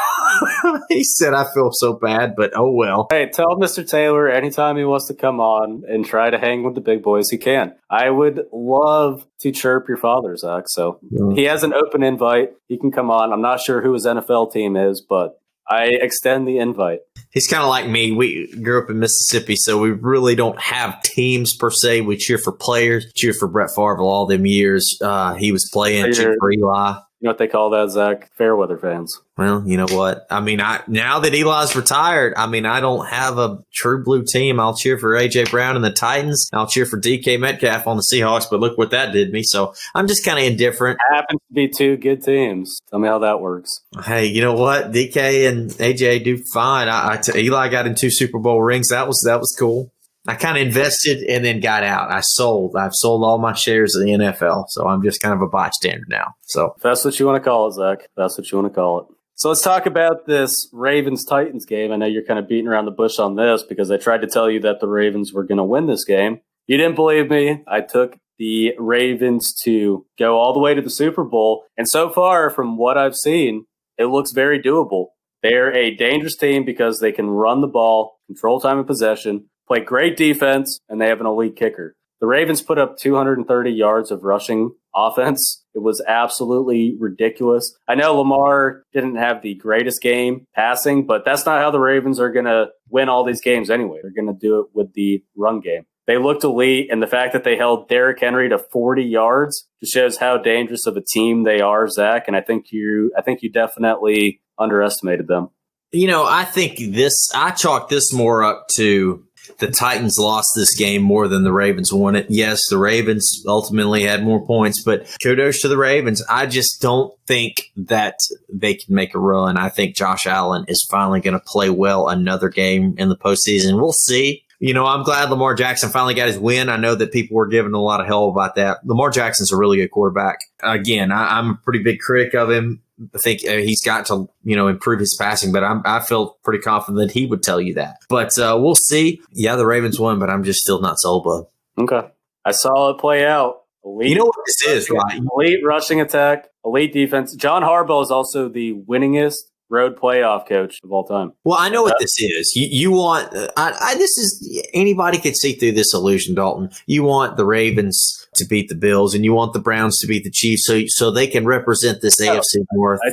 He said, "I feel so bad, but oh well." Hey, tell Mr. Taylor anytime he wants to come on and try to hang with the big boys, he can. I would love to chirp your father, Zach. So he has an open invite. He can come on. I'm not sure who his NFL team is, but I extend the invite. He's kind of like me. We grew up in Mississippi, so we really don't have teams per se. We cheer for players, cheer for Brett Favre all them years. He was playing, cheer for Eli. You know what they call that, Zach? Fairweather fans. Well, you know what? I mean, now that Eli's retired, I mean, I don't have a true blue team. I'll cheer for A.J. Brown and the Titans. I'll cheer for DK Metcalf on the Seahawks, but look what that did me. So I'm just kind of indifferent. Happens to be two good teams. Tell me how that works. Hey, you know what? DK and A.J. do fine. Eli got in 2 Super Bowl rings. That was cool. I kind of invested and then got out. I've sold all my shares of the NFL, so I'm just kind of a bystander now. So if that's what you want to call it, Zach. If that's what you want to call it. So let's talk about this Ravens-Titans game. I know you're kind of beating around the bush on this because I tried to tell you that the Ravens were going to win this game. You didn't believe me. I took the Ravens to go all the way to the Super Bowl. And so far, from what I've seen, it looks very doable. They're a dangerous team because they can run the ball, control time of possession, play great defense, and they have an elite kicker. The Ravens put up 230 yards of rushing offense. It was absolutely ridiculous. I know Lamar didn't have the greatest game passing, but that's not how the Ravens are going to win all these games anyway. They're going to do it with the run game. They looked elite, and the fact that they held Derick Henry to 40 yards just shows how dangerous of a team they are, Zach. And I think you definitely underestimated them. I chalk this more up to the Titans lost this game more than the Ravens won it. Yes, the Ravens ultimately had more points, but kudos to the Ravens. I just don't think that they can make a run. I think Josh Allen is finally going to play well another game in the postseason. We'll see. I'm glad Lamar Jackson finally got his win. I know that people were giving a lot of hell about that. Lamar Jackson's a really good quarterback. Again, I'm a pretty big critic of him. I think he's got to, improve his passing, but I feel pretty confident that he would tell you that. But we'll see. Yeah, the Ravens won, but I'm just still not sold, bud. Okay. I saw it play out. Elite, you know what this is, right? Elite rushing attack, elite defense. John Harbaugh is also the winningest road playoff coach of all time. Well, I know what this is. You want this is anybody could see through this illusion, Dalton. You want the Ravens to beat the Bills, and you want the Browns to beat the Chiefs, so they can represent this AFC North. I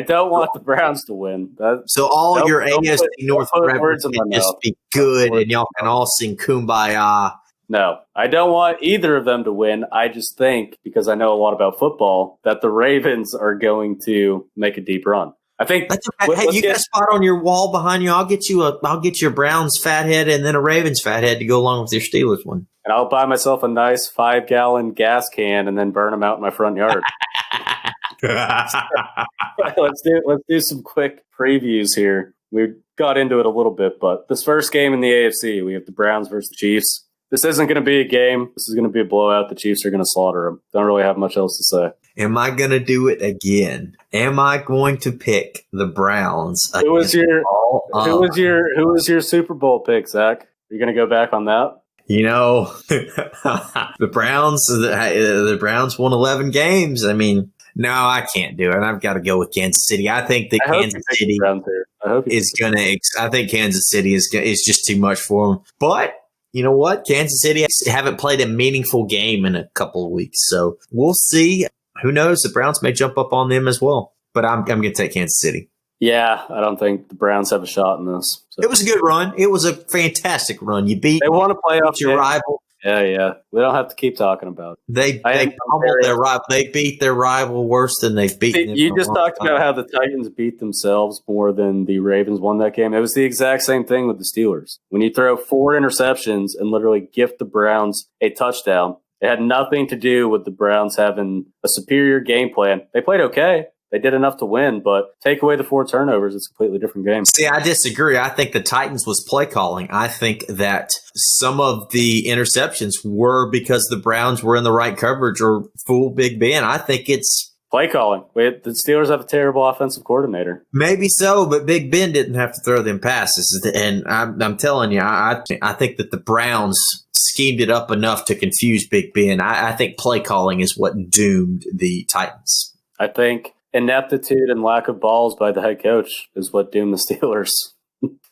don't want the Browns to win. So all your AFC North records can just be good, and y'all can all sing Kumbaya. No, I don't want either of them to win. I just think, because I know a lot about football, that the Ravens are going to make a deep run. I think that's okay. Hey, you got a spot on your wall behind you. I'll get your Browns fat head and then a Ravens fat head to go along with your Steelers one. And I'll buy myself a nice 5-gallon gas can and then burn them out in my front yard. Let's do some quick previews here. We got into it a little bit, but this first game in the AFC, we have the Browns versus the Chiefs. This isn't going to be a game. This is going to be a blowout. The Chiefs are going to slaughter them. Don't really have much else to say. Am I going to do it again? Am I going to pick the Browns? Who was your Super Bowl pick, Zach? Are you going to go back on that? The Browns won 11 games. I mean, no, I can't do it. I've got to go with Kansas City. I think that Kansas City is going to. I think Kansas City is just too much for them. But you know what? Kansas City haven't played a meaningful game in a couple of weeks, so we'll see. Who knows? The Browns may jump up on them as well. But I'm going to take Kansas City. Yeah, I don't think the Browns have a shot in this. So. It was a good run. It was a fantastic run. They won a playoff your rival. Yeah. We don't have to keep talking about it. They pummeled their rival. They beat their rival worse than they've beaten them. You just talked about how the Titans beat themselves more than the Ravens won that game. It was the exact same thing with the Steelers. When you throw 4 interceptions and literally gift the Browns a touchdown, it had nothing to do with the Browns having a superior game plan. They played okay. They did enough to win, but take away the 4 turnovers, it's a completely different game. See, I disagree. I think the Titans was play calling. I think that some of the interceptions were because the Browns were in the right coverage or fooled Big Ben. I think it's play calling. The Steelers have a terrible offensive coordinator. Maybe so, but Big Ben didn't have to throw them passes. And I'm telling you, I think that the Browns schemed it up enough to confuse Big Ben. I think play calling is what doomed the Titans. I think ineptitude and lack of balls by the head coach is what doomed the Steelers.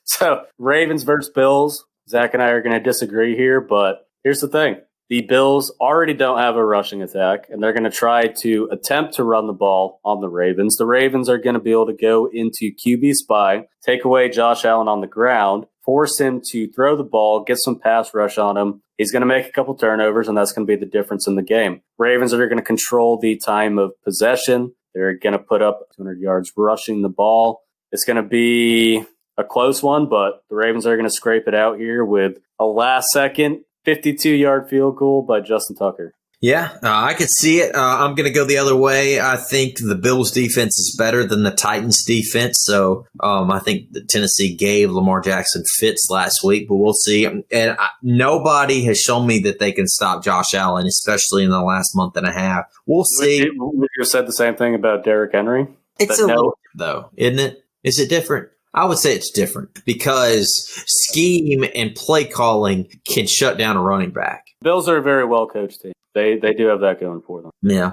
So, Ravens versus Bills. Zach and I are going to disagree here, but here's the thing. The Bills already don't have a rushing attack, and they're going to try to attempt to run the ball on the Ravens. The Ravens are going to be able to go into QB spy, take away Josh Allen on the ground, force him to throw the ball, get some pass rush on him. He's going to make a couple turnovers, and that's going to be the difference in the game. Ravens are going to control the time of possession. They're going to put up 200 yards rushing the ball. It's going to be a close one, but the Ravens are going to scrape it out here with a last-second 52-yard field goal by Justin Tucker. Yeah, I could see it. I'm going to go the other way. I think the Bills' defense is better than the Titans' defense. So I think that Tennessee gave Lamar Jackson fits last week, but we'll see. And nobody has shown me that they can stop Josh Allen, especially in the last month and a half. We'll see. Would you have said the same thing about Derick Henry? It's a little, though, isn't it? Is it different? I would say it's different because scheme and play calling can shut down a running back. Bills are a very well-coached team. They do have that going for them. Yeah.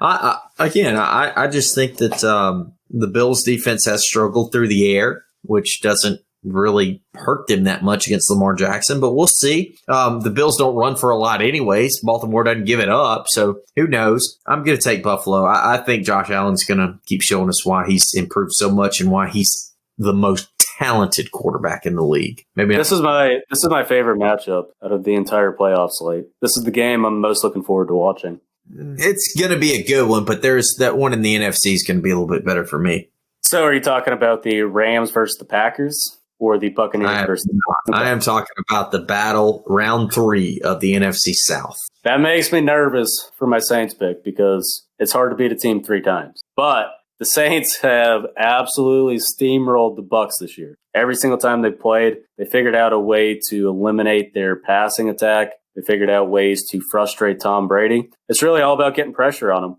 I just think that the Bills' defense has struggled through the air, which doesn't really hurt them that much against Lamar Jackson, but we'll see. The Bills don't run for a lot anyways. Baltimore doesn't give it up, so who knows? I'm going to take Buffalo. I think Josh Allen's going to keep showing us why he's improved so much and why he's the most talented quarterback in the league. This is my favorite matchup out of the entire playoff slate. This is the game I'm most looking forward to watching. It's going to be a good one, but there's that one in the NFC is going to be a little bit better for me. So are you talking about the Rams versus the Packers or the Buccaneers versus the Packers? I am talking about the battle round 3 of the NFC South. That makes me nervous for my Saints pick because it's hard to beat a team 3 times. But the Saints have absolutely steamrolled the Bucs this year. Every single time they played, they figured out a way to eliminate their passing attack. They figured out ways to frustrate Tom Brady. It's really all about getting pressure on him.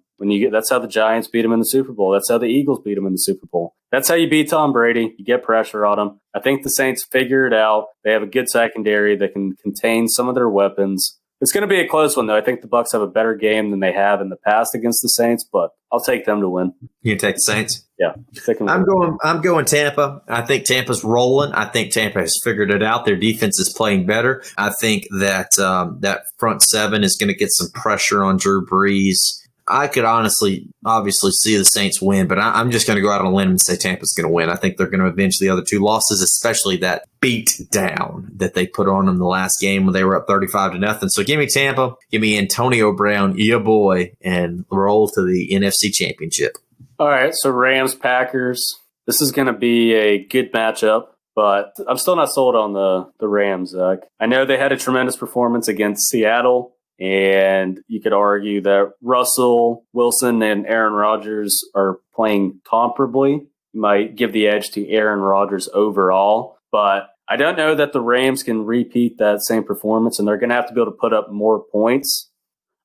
That's how the Giants beat him in the Super Bowl. That's how the Eagles beat him in the Super Bowl. That's how you beat Tom Brady. You get pressure on him. I think the Saints figure it out. They have a good secondary that can contain some of their weapons. It's going to be a close one, though. I think the Bucs have a better game than they have in the past against the Saints, but I'll take them to win. You take the Saints? Yeah. I'm going Tampa. I think Tampa's rolling. I think Tampa has figured it out. Their defense is playing better. I think that that front 7 is going to get some pressure on Drew Brees. I could obviously see the Saints win, but I'm just going to go out on a limb and say Tampa's going to win. I think they're going to avenge the other 2 losses, especially that beat down that they put on them the last game when they were up 35-0. So give me Tampa, give me Antonio Brown, your boy, and roll to the NFC Championship. All right, so Rams-Packers. This is going to be a good matchup, but I'm still not sold on the Rams, Zach. I know they had a tremendous performance against Seattle, and you could argue that Russell Wilson and Aaron Rodgers are playing comparably. You might give the edge to Aaron Rodgers overall, but I don't know that the Rams can repeat that same performance, and they're going to have to be able to put up more points.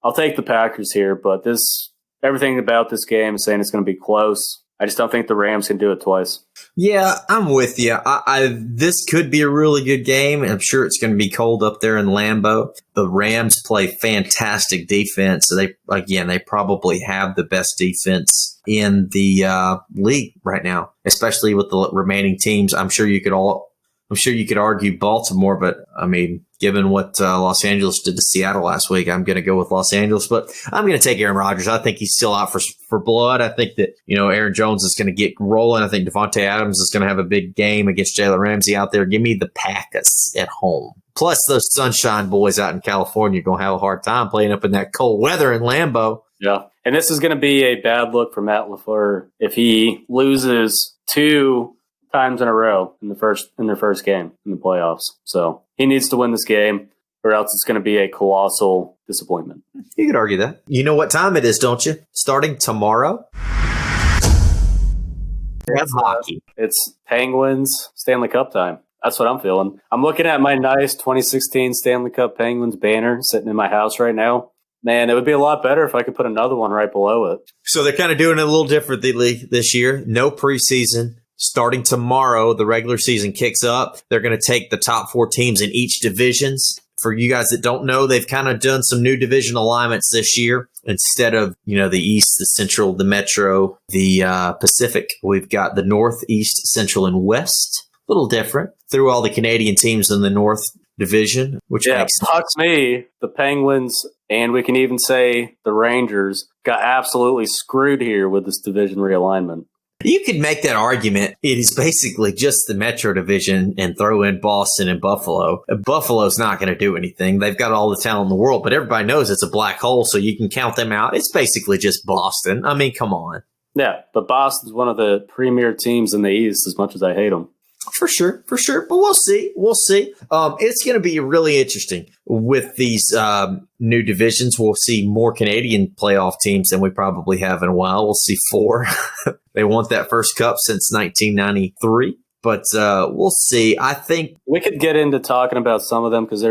I'll take the Packers here, but everything about this game is saying it's going to be close. I just don't think the Rams can do it twice. Yeah, I'm with you. This could be a really good game. I'm sure it's going to be cold up there in Lambeau. The Rams play fantastic defense. So they probably have the best defense in the league right now, especially with the remaining teams. I'm sure you could argue Baltimore, but I mean, given what Los Angeles did to Seattle last week, I'm going to go with Los Angeles. But I'm going to take Aaron Rodgers. I think he's still out for blood. I think that Aaron Jones is going to get rolling. I think Devontae Adams is going to have a big game against Jalen Ramsey out there. Give me the Packers at home. Plus, those Sunshine Boys out in California are going to have a hard time playing up in that cold weather in Lambeau. Yeah, and this is going to be a bad look for Matt LaFleur if he loses 2 times in a row in their first game in the playoffs. So he needs to win this game, or else it's going to be a colossal disappointment. You could argue that. You know what time it is, don't you? Starting tomorrow. That's hockey. It's Penguins Stanley Cup time. That's what I'm feeling. I'm looking at my nice 2016 Stanley Cup Penguins banner sitting in my house right now. Man, it would be a lot better if I could put another one right below it. So they're kind of doing it a little differently this year. No preseason. Starting tomorrow, the regular season kicks up. They're going to take the top 4 teams in each divisions. For you guys that don't know, they've kind of done some new division alignments this year. Instead of, the East, the Central, the Metro, the Pacific, we've got the North, East, Central, and West. A little different. Threw all the Canadian teams in the North division, which makes sense. Sucks me. The Penguins, and we can even say the Rangers, got absolutely screwed here with this division realignment. You could make that argument. It is basically just the Metro division and throw in Boston and Buffalo. Buffalo's not going to do anything. They've got all the talent in the world, but everybody knows it's a black hole, so you can count them out. It's basically just Boston. I mean, come on. Yeah, but Boston's one of the premier teams in the East, as much as I hate them. For sure. But we'll see. It's going to be really interesting with these new divisions. We'll see more Canadian playoff teams than we probably have in a while. We'll see 4. They want that first cup since 1993. But we'll see. I think we could get into talking about some of them because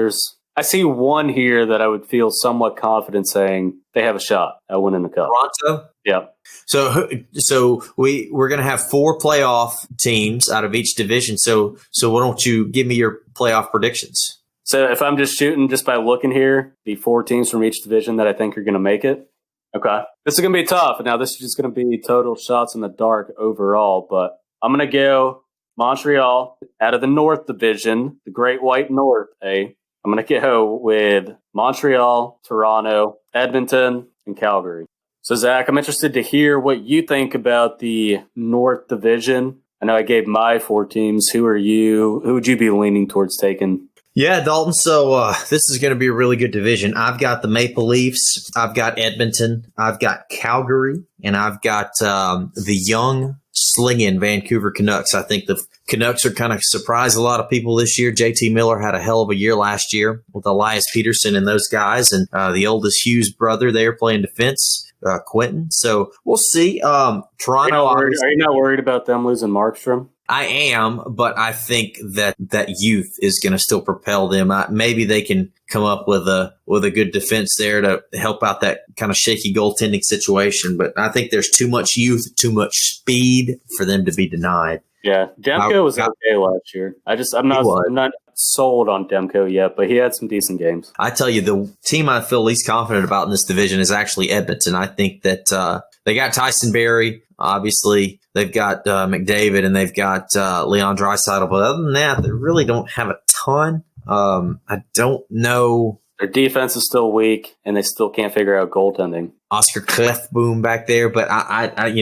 I see one here that I would feel somewhat confident saying they have a shot at winning the cup. Toronto? Yeah. So we're going to have 4 playoff teams out of each division. So why don't you give me your playoff predictions? So if I'm just shooting just by looking here, the 4 teams from each division that I think are going to make it. Okay. This is going to be tough. Now, this is just going to be total shots in the dark overall, but I'm going to go Montreal out of the North Division, the Great White North, I'm going to go with Montreal, Toronto, Edmonton, and Calgary. So, Zach, I'm interested to hear what you think about the North Division. I know I gave my 4 teams. Who would you be leaning towards taking? Yeah, Dalton. So this is going to be a really good division. I've got the Maple Leafs. I've got Edmonton. I've got Calgary. And I've got the young slinging Vancouver Canucks. I think the Canucks are kind of surprised a lot of people this year. JT Miller had a hell of a year last year with Elias Peterson and those guys. And the oldest Hughes brother there playing defense, Quentin. So we'll see. Toronto. Are you not worried about them losing Markstrom? I am, but I think that youth is going to still propel them. Maybe they can come up with a good defense there to help out that kind of shaky goaltending situation. But I think there's too much youth, too much speed for them to be denied. Yeah, Demko was okay last year. I'm not sold on Demko yet, but he had some decent games. I tell you, the team I feel least confident about in this division is actually Edmonton. I think that they got Tyson Barrie, obviously. They've got McDavid and they've got Leon Draisaitl. But other than that, they really don't have a ton. I don't know. Their defense is still weak, and they still can't figure out goaltending. Oscar Klefbom back there, but I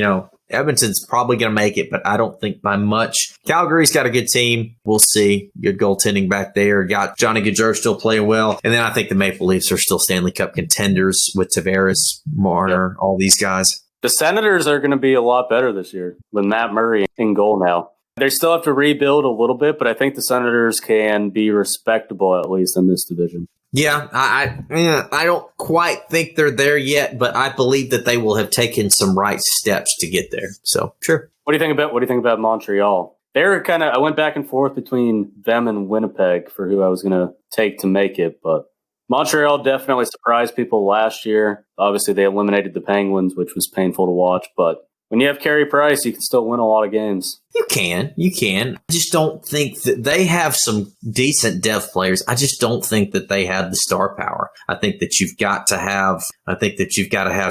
Edmonton's probably going to make it, but I don't think by much. Calgary's got a good team. We'll see. Good goaltending back there. Got Johnny Gaudreau still playing well. And then I think the Maple Leafs are still Stanley Cup contenders with Tavares, Marner, all these guys. The Senators are going to be a lot better this year with Matt Murray in goal now. They still have to rebuild a little bit, but I think the Senators can be respectable, at least in this division. Yeah, I don't quite think they're there yet, but I believe that they will have taken some right steps to get there. So, sure. What do you think about Montreal? They're I went back and forth between them and Winnipeg for who I was going to take to make it, but Montreal definitely surprised people last year. Obviously, they eliminated the Penguins, which was painful to watch, but when you have Carey Price, you can still win a lot of games. You can. I just don't think that they have some decent depth players. I just don't think that they have the star power. I think that you've got to have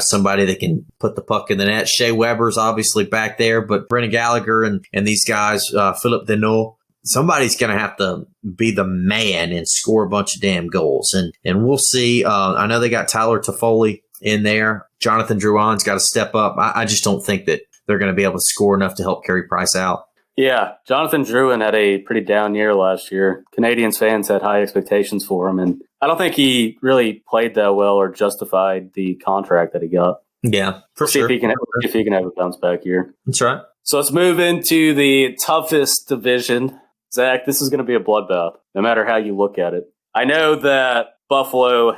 somebody that can put the puck in the net. Shea Weber's obviously back there, but Brendan Gallagher and these guys, Philip Deneau, somebody's going to have to be the man and score a bunch of damn goals. And we'll see. I know they got Tyler Toffoli in there. Jonathan Drouin's got to step up. I just don't think that they're going to be able to score enough to help Carey Price out. Yeah, Jonathan Drouin had a pretty down year last year. Canadians fans had high expectations for him, and I don't think he really played that well or justified the contract that he got. Yeah, for sure. See if he can have a bounce back year. That's right. So let's move into the toughest division. Zach, this is going to be a bloodbath, no matter how you look at it. I know that Buffalo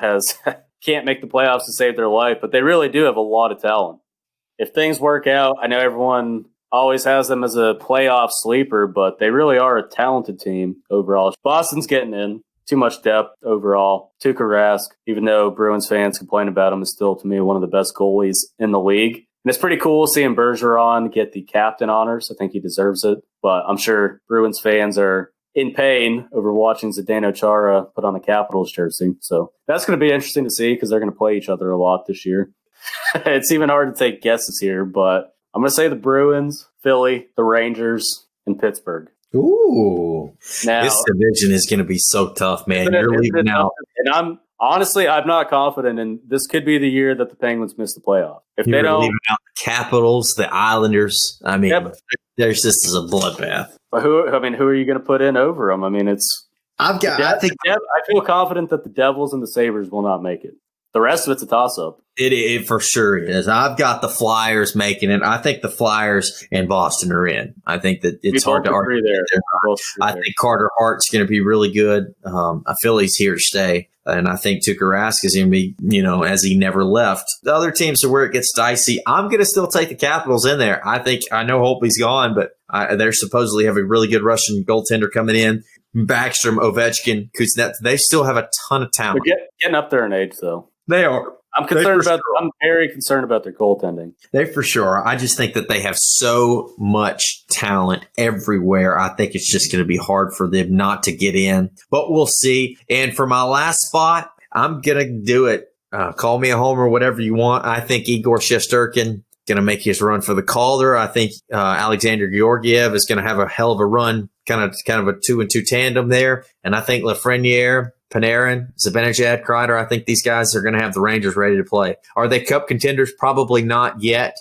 can't make the playoffs to save their life, but they really do have a lot of talent. If things work out, I know everyone always has them as a playoff sleeper, but they really are a talented team overall. Boston's getting in. Too much depth overall. Tuukka Rask, even though Bruins fans complain about him, is still, to me, one of the best goalies in the league. And it's pretty cool seeing Bergeron get the captain honors. I think he deserves it. But I'm sure Bruins fans are in pain over watching Zdeno Chara put on a Capitals jersey. So that's going to be interesting to see because they're going to play each other a lot this year. It's even hard to take guesses here, but I'm going to say the Bruins, Philly, the Rangers, and Pittsburgh. Ooh. Now, this division is going to be so tough, man. You're leaving out. And I'm not confident, and this could be the year that the Penguins miss the playoff. If they don't, leaving out the Capitals, the Islanders. I mean, this is a bloodbath. But who are you going to put in over them? I mean, I feel confident that the Devils and the Sabres will not make it. The rest of it's a toss-up. It for sure is. I've got the Flyers making it. I think the Flyers and Boston are in. I think that it's hard to argue there. I think Carter Hart's going to be really good. I feel he's here to stay. And I think Tuukka Rask is going to be, as he never left. The other teams are where it gets dicey. I'm going to still take the Capitals in there. I know Holtby's gone, but they're supposedly have a really good Russian goaltender coming in. Backstrom, Ovechkin, Kuznetsov. They still have a ton of talent. They're getting up there in age, though. They are. I'm very concerned about their goaltending. They for sure. I just think that they have so much talent everywhere. I think it's just going to be hard for them not to get in. But we'll see. And for my last spot, I'm going to do it. Call me a homer, whatever you want. I think Igor Shesterkin going to make his run for the Calder. I think Alexander Georgiev is going to have a hell of a run, kind of a 2-2 tandem there. And I think Lafreniere, Panarin, Zibanejad, Kreider, I think these guys are going to have the Rangers ready to play. Are they Cup contenders? Probably not yet.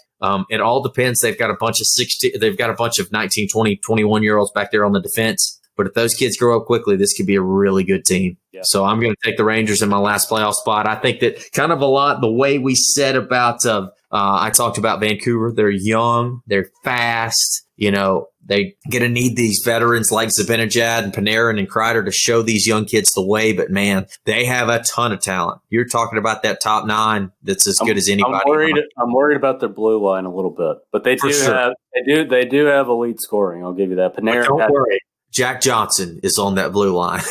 It all depends. They've got a bunch of 19, 20, 21-year-olds back there on the defense. But if those kids grow up quickly, this could be a really good team. Yeah. So I'm going to take the Rangers in my last playoff spot. I think that kind of a lot the way we said about I talked about Vancouver. They're young. They're fast. They're going to need these veterans like Zibanejad and Panarin and Kreider to show these young kids the way. But, man, they have a ton of talent. You're talking about that top nine that's as good as anybody. I'm worried about their blue line a little bit. But they do have elite scoring. I'll give you that. Panarin. Don't worry. Jack Johnson is on that blue line.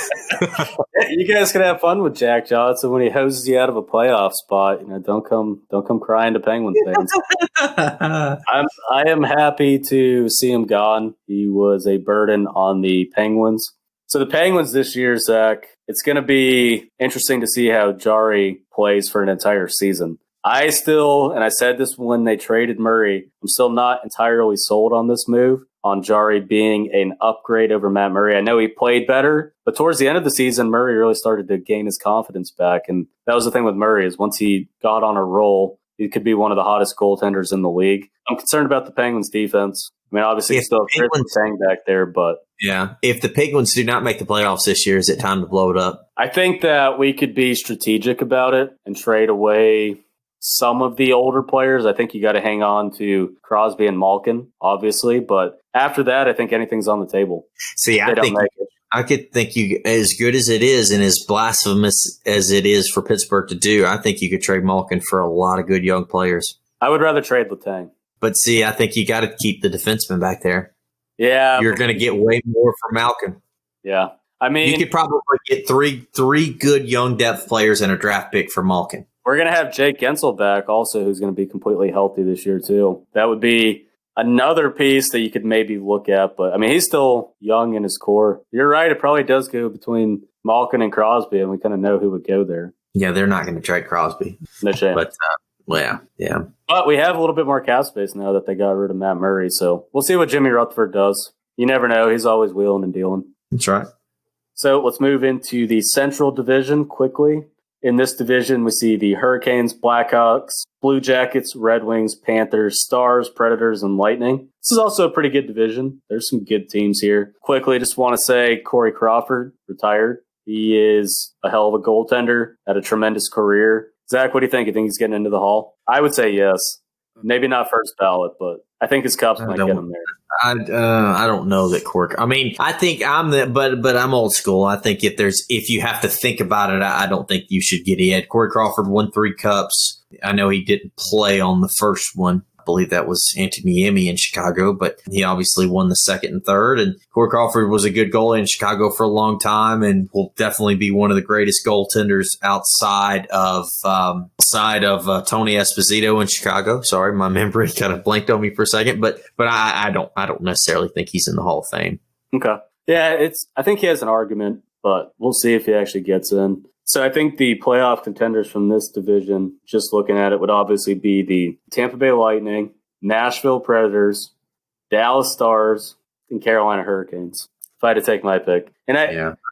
You guys can have fun with Jack Johnson when he hoses you out of a playoff spot. Don't come crying to Penguins fans. I am happy to see him gone. He was a burden on the Penguins. So the Penguins this year, Zach, it's going to be interesting to see how Jari plays for an entire season. I said this when they traded Murray, I'm still not entirely sold on this move, on Jari being an upgrade over Matt Murray. I know he played better, but towards the end of the season, Murray really started to gain his confidence back. And that was the thing with Murray, is once he got on a roll, he could be one of the hottest goaltenders in the league. I'm concerned about the Penguins' defense. I mean, obviously, you still have Chris Letang back there, but... Yeah. If the Penguins do not make the playoffs this year, is it time to blow it up? I think that we could be strategic about it and trade away some of the older players. I think you got to hang on to Crosby and Malkin, obviously. But after that, I think anything's on the table. See, I could think you, as good as it is and as blasphemous as it is for Pittsburgh to do, I think you could trade Malkin for a lot of good young players. I would rather trade Letang. But see, I think you got to keep the defenseman back there. Yeah. You're going to get way more for Malkin. Yeah. I mean, you could probably get three good young depth players and a draft pick for Malkin. We're going to have Jake Gensel back also, who's going to be completely healthy this year too. That would be another piece that you could maybe look at. But, I mean, he's still young in his core. You're right. It probably does go between Malkin and Crosby, and we kind of know who would go there. Yeah, they're not going to trade Crosby. No chance. But, yeah. But we have a little bit more cap space now that they got rid of Matt Murray. So we'll see what Jimmy Rutherford does. You never know. He's always wheeling and dealing. That's right. So let's move into the Central Division quickly. In this division, we see the Hurricanes, Blackhawks, Blue Jackets, Red Wings, Panthers, Stars, Predators, and Lightning. This is also a pretty good division. There's some good teams here. Quickly, just want to say Corey Crawford retired. He is a hell of a goaltender, had a tremendous career. Zach, what do you think? You think he's getting into the Hall? I would say yes. Maybe not first ballot, but I think his Cups might get him there. I don't know that Cork. I mean, I think but I'm old school. I think if you have to think about it, I don't think you should get Ed. Corey Crawford won 3 Cups. I know he didn't play on the first one. I believe that was Anthony Niemi in Chicago, but he obviously won the second and third. And Corey Crawford was a good goalie in Chicago for a long time and will definitely be one of the greatest goaltenders outside of Tony Esposito in Chicago. Sorry, my memory kind of blanked on me for a second, but I don't necessarily think he's in the Hall of Fame. Okay. Yeah, I think he has an argument, but we'll see if he actually gets in. So I think the playoff contenders from this division, just looking at it, would obviously be the Tampa Bay Lightning, Nashville Predators, Dallas Stars, and Carolina Hurricanes, if I had to take my pick. And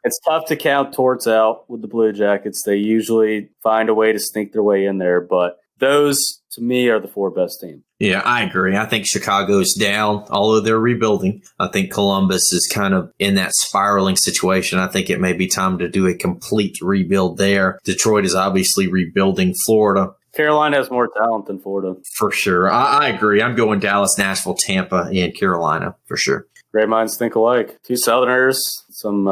It's tough to count Torts out with the Blue Jackets. They usually find a way to sneak their way in there, but those, to me, are the 4 best teams. Yeah, I agree. I think Chicago's down, although they're rebuilding. I think Columbus is kind of in that spiraling situation. I think it may be time to do a complete rebuild there. Detroit is obviously rebuilding. Florida. Carolina has more talent than Florida. For sure. I agree. I'm going Dallas, Nashville, Tampa, and Carolina for sure. Great minds think alike. 2 Southerners, some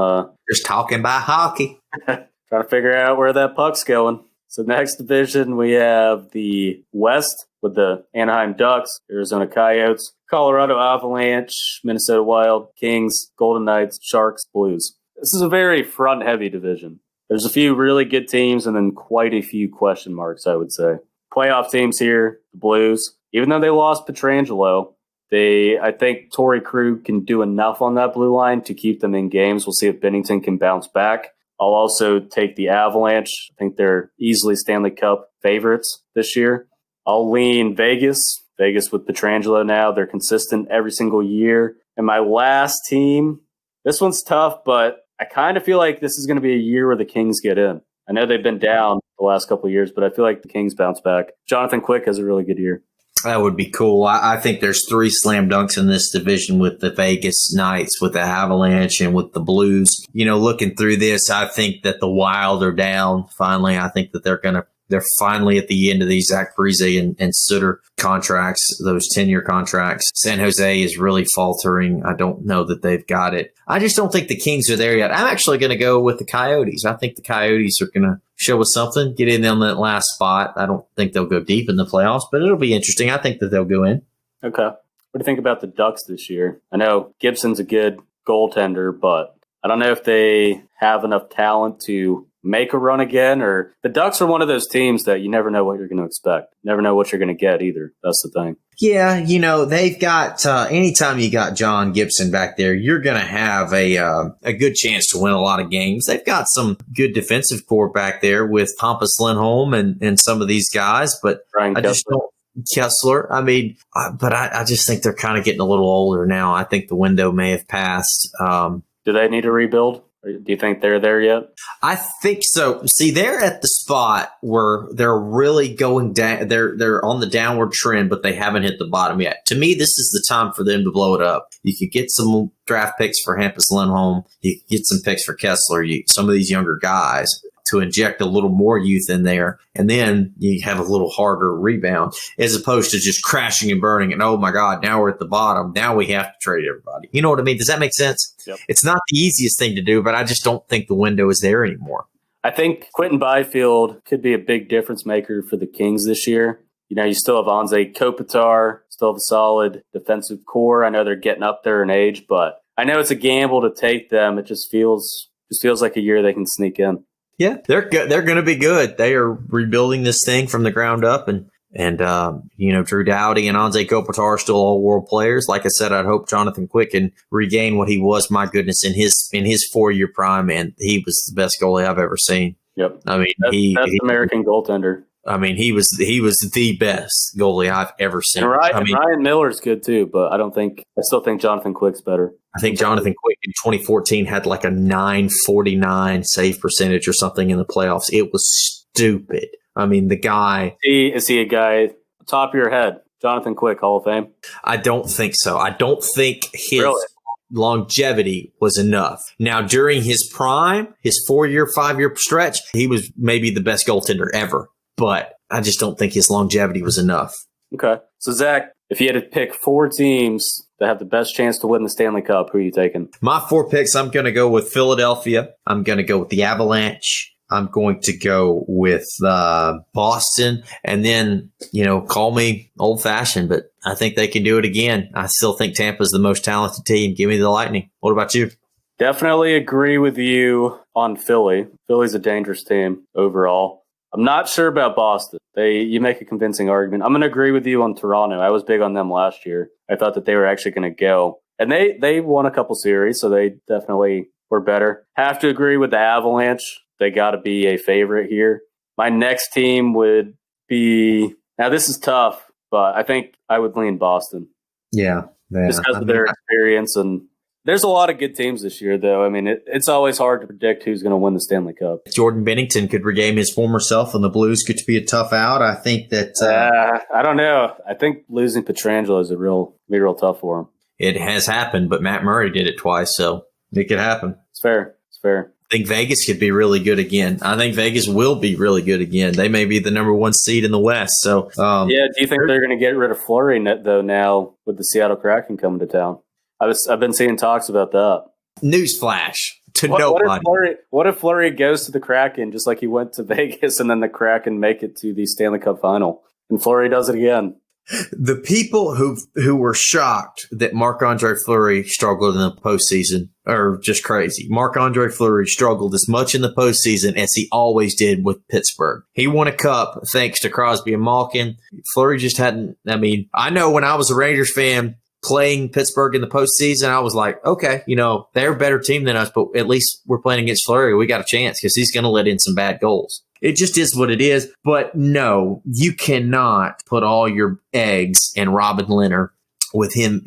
just talking about hockey. Trying to figure out where that puck's going. So next division, we have the West with the Anaheim Ducks, Arizona Coyotes, Colorado Avalanche, Minnesota Wild, Kings, Golden Knights, Sharks, Blues. This is a very front-heavy division. There's a few really good teams and then quite a few question marks, I would say. Playoff teams here, the Blues. Even though they lost Pietrangelo, I think Torrey Krug can do enough on that blue line to keep them in games. We'll see if Bennington can bounce back. I'll also take the Avalanche. I think they're easily Stanley Cup favorites this year. I'll lean Vegas. Vegas with Pietrangelo now. They're consistent every single year. And my last team, this one's tough, but I kind of feel like this is going to be a year where the Kings get in. I know they've been down the last couple of years, but I feel like the Kings bounce back. Jonathan Quick has a really good year. That would be cool. I think there's 3 slam dunks in this division with the Vegas Knights, with the Avalanche, and with the Blues. Looking through this, I think that the Wild are down. Finally, I think that they're finally at the end of these Zach Parise and Sutter contracts, those 10-year contracts. San Jose is really faltering. I don't know that they've got it. I just don't think the Kings are there yet. I'm actually going to go with the Coyotes. I think the Coyotes are going to show us something, get in on that last spot. I don't think they'll go deep in the playoffs, but it'll be interesting. I think that they'll go in. Okay. What do you think about the Ducks this year? I know Gibson's a good goaltender, but I don't know if they have enough talent to make a run again, or the Ducks are one of those teams that you never know what you're going to expect. Never know what you're going to get either. That's the thing. Yeah, they've got anytime you got John Gibson back there, you're going to have a good chance to win a lot of games. They've got some good defensive core back there with Hampus Lindholm and some of these guys, but Brian I just don't. Kessler. I just think they're kind of getting a little older now. I think the window may have passed. Do they need to rebuild? Or do you think they're there yet? I think so. See, they're at the spot where they're really going down. They're on the downward trend, but they haven't hit the bottom yet. To me, this is the time for them to blow it up. You could get some draft picks for Hampus Lindholm. You could get some picks for Kessler. Some of these younger guys to inject a little more youth in there, and then you have a little harder rebound as opposed to just crashing and burning and, oh my God, now we're at the bottom. Now we have to trade everybody. You know what I mean? Does that make sense? Yep. It's not the easiest thing to do, but I just don't think the window is there anymore. I think Quentin Byfield could be a big difference maker for the Kings this year. You still have Anze Kopitar, still have a solid defensive core. I know they're getting up there in age, but I know it's a gamble to take them. It just feels like a year they can sneak in. Yeah, they're good. They're going to be good. They are rebuilding this thing from the ground up, and Drew Doughty and Anze Kopitar are still all world players. Like I said, I'd hope Jonathan Quick can regain what he was. My goodness, in his 4-year prime, man, he was the best goalie I've ever seen. Yep, I mean, that's American goaltender. I mean, he was the best goalie I've ever seen. And Ryan Miller's good too, but I still think Jonathan Quick's better. I think Jonathan Quick in 2014 had like a .949 save percentage or something in the playoffs. It was stupid. I mean, the guy. Is he a guy, top of your head, Jonathan Quick, Hall of Fame? I don't think so. I don't think his longevity was enough. Now, during his prime, his 4-year, 5-year stretch, he was maybe the best goaltender ever. But I just don't think his longevity was enough. Okay. So, Zach, if you had to pick 4 teams that have the best chance to win the Stanley Cup, who are you taking? My 4 picks, I'm going to go with Philadelphia. I'm going to go with the Avalanche. I'm going to go with Boston. And then, call me old-fashioned, but I think they can do it again. I still think Tampa's the most talented team. Give me the Lightning. What about you? Definitely agree with you on Philly. Philly's a dangerous team overall. I'm not sure about Boston. You make a convincing argument. I'm going to agree with you on Toronto. I was big on them last year. I thought that they were actually going to go. And they won a couple series, so they definitely were better. Have to agree with the Avalanche. They got to be a favorite here. My next team would be – now this is tough, but I think I would lean Boston. Yeah. Just because of their experience and There's a lot of good teams this year, though. I mean, it's always hard to predict who's going to win the Stanley Cup. Jordan Bennington could regain his former self, and the Blues could be a tough out. I think that I don't know. I think losing Pietrangelo is real tough for him. It has happened, but Matt Murray did it twice, so it could happen. It's fair. I think Vegas could be really good again. I think Vegas will be really good again. They may be the number one seed in the West. So, do you think they're going to get rid of Fleury though now with the Seattle Kraken coming to town? I've been seeing talks about that. Newsflash to nobody. What if Fleury goes to the Kraken just like he went to Vegas, and then the Kraken make it to the Stanley Cup final, and Fleury does it again? The people who were shocked that Marc-Andre Fleury struggled in the postseason are just crazy. Marc-Andre Fleury struggled as much in the postseason as he always did with Pittsburgh. He won a cup thanks to Crosby and Malkin. Fleury just hadn't. I mean, I know when I was a Rangers fan playing Pittsburgh in the postseason, I was like, okay, they're a better team than us, but at least we're playing against Fleury. We got a chance because he's going to let in some bad goals. It just is what it is. But no, you cannot put all your eggs in Robin Lehner with him.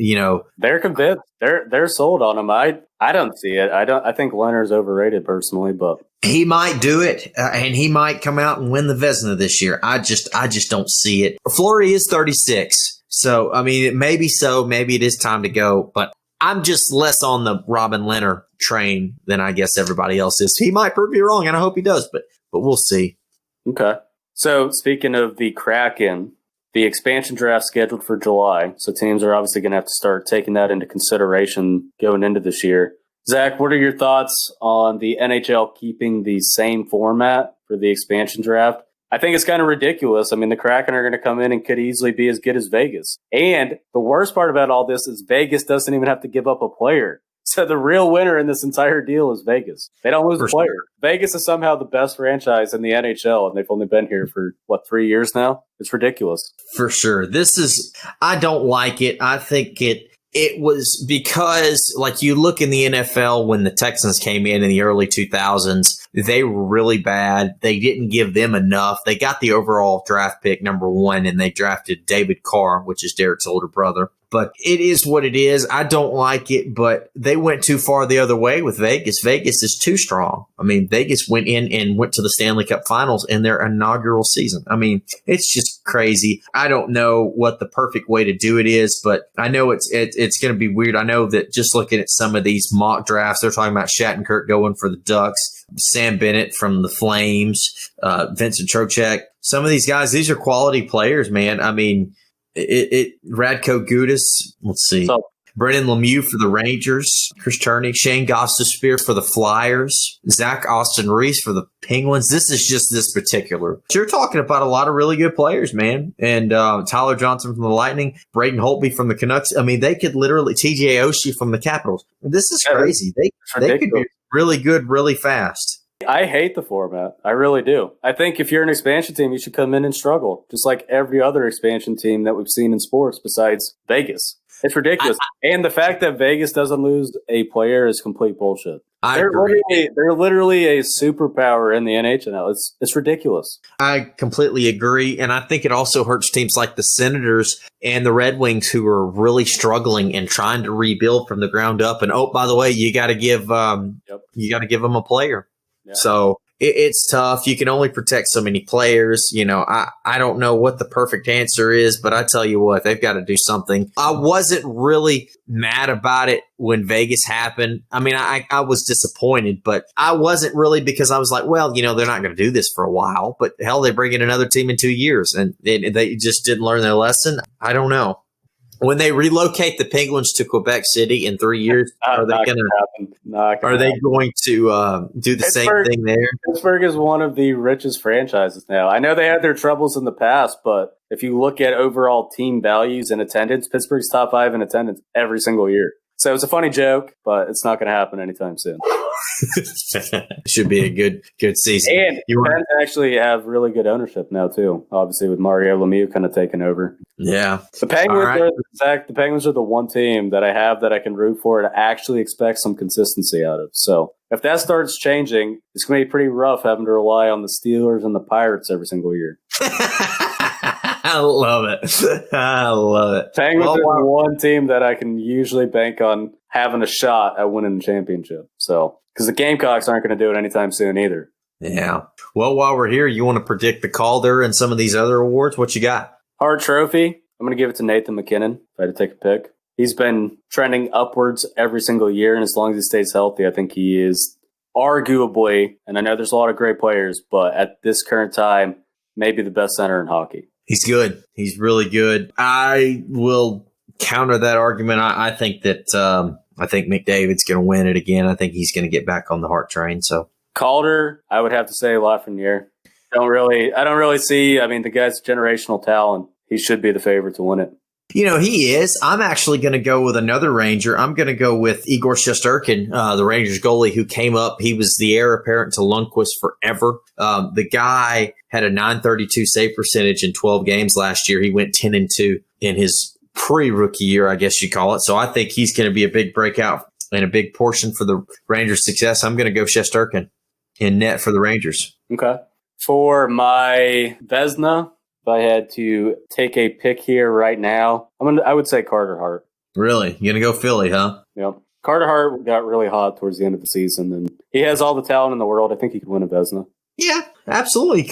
They're convinced. They're sold on him. I don't see it. I think Lehner's overrated personally, but he might do it, and he might come out and win the Vezina this year. I just don't see it. Fleury is 36, so I mean, maybe it is time to go, but I'm just less on the Robin Lehner train than I guess everybody else is. He might prove me wrong, and I hope he does, but we'll see. Okay. So speaking of the Kraken, the expansion draft scheduled for July. So teams are obviously going to have to start taking that into consideration going into this year. Zach, what are your thoughts on the NHL keeping the same format for the expansion draft? I think it's kind of ridiculous. I mean, the Kraken are going to come in and could easily be as good as Vegas. And the worst part about all this is Vegas doesn't even have to give up a player. So the real winner in this entire deal is Vegas. They don't lose a player. Sure. Vegas is somehow the best franchise in the NHL, and they've only been here for, 3 years now? It's ridiculous. For sure. I don't like it. I think it was because, like, you look in the NFL when the Texans came in the early 2000s, they were really bad. They didn't give them enough. They got the overall draft pick, number 1, and they drafted David Carr, which is Derek's older brother. But it is what it is. I don't like it, but they went too far the other way with Vegas. Vegas is too strong. I mean, Vegas went in and went to the Stanley Cup Finals in their inaugural season. I mean, it's just crazy. I don't know what the perfect way to do it is, but I know it's going to be weird. I know that just looking at some of these mock drafts, they're talking about Shattenkirk going for the Ducks, Sam Bennett from the Flames, Vincent Trocheck. Some of these guys, these are quality players, man. I mean, Radko Gudas, let's see. Brendan Lemieux for the Rangers, Chris Turney, Shane Gostisbehere for the Flyers, Zach Austin Reese for the Penguins. This is just this particular. You're talking about a lot of really good players, man. And Tyler Johnson from the Lightning, Braden Holtby from the Canucks. I mean, they could literally, TJ Oshie from the Capitals. This is crazy. They could be really good really fast. I hate the format. I really do. I think if you're an expansion team, you should come in and struggle, just like every other expansion team that we've seen in sports besides Vegas. It's ridiculous. And the fact that Vegas doesn't lose a player is complete bullshit. They're literally a superpower in the NHL. It's ridiculous. I completely agree. And I think it also hurts teams like the Senators and the Red Wings who are really struggling and trying to rebuild from the ground up. And, oh, by the way, you got to give them a player. Yeah. So it's tough. You can only protect so many players. I don't know what the perfect answer is, but I tell you what, they've got to do something. I wasn't really mad about it when Vegas happened. I mean, I was disappointed, but I wasn't really because I was like, well, they're not going to do this for a while. But hell, they bring in another team in 2 years, and they just didn't learn their lesson. I don't know. When they relocate the Penguins to Quebec City in 3 years, are they going to do the same thing there? Pittsburgh is one of the richest franchises now. I know they had their troubles in the past, but if you look at overall team values and attendance, Pittsburgh's top 5 in attendance every single year. So it's a funny joke, but it's not going to happen anytime soon. Should be a good season. And you actually have really good ownership now too. Obviously, with Mario Lemieux kind of taking over. Yeah, the Penguins are the one team that I have that I can root for and actually expect some consistency out of. So if that starts changing, it's going to be pretty rough having to rely on the Steelers and the Pirates every single year. I love it. Penguins are the one team that I can usually bank on having a shot at winning the championship. So, because the Gamecocks aren't going to do it anytime soon either. Yeah. Well, while we're here, you want to predict the Calder and some of these other awards? What you got? Hart Trophy, I'm going to give it to Nathan McKinnon if I had to take a pick. He's been trending upwards every single year, and as long as he stays healthy, I think he is arguably, and I know there's a lot of great players, but at this current time, maybe the best center in hockey. He's good. He's really good. I will counter that argument. I think that I think McDavid's going to win it again. I think he's going to get back on the Hart train. So Calder, I would have to say Lafreniere. I don't really see. I mean, the guy's generational talent. He should be the favorite to win it. You know, he is. I'm actually going to go with another Ranger. I'm going to go with Igor Shesterkin, the Rangers goalie who came up. He was the heir apparent to Lundqvist forever. The guy had a .932 save percentage in 12 games last year. He went 10-2 in his pre-rookie year, I guess you call it. So I think he's going to be a big breakout and a big portion for the Rangers' success. I'm going to go Shesterkin in net for the Rangers. Okay. For my Vezina, if I had to take a pick here right now, I would say Carter Hart. Really? You're going to go Philly, huh? Yep. Carter Hart got really hot towards the end of the season, and he has all the talent in the world. I think he could win a Vezina. Yeah, absolutely.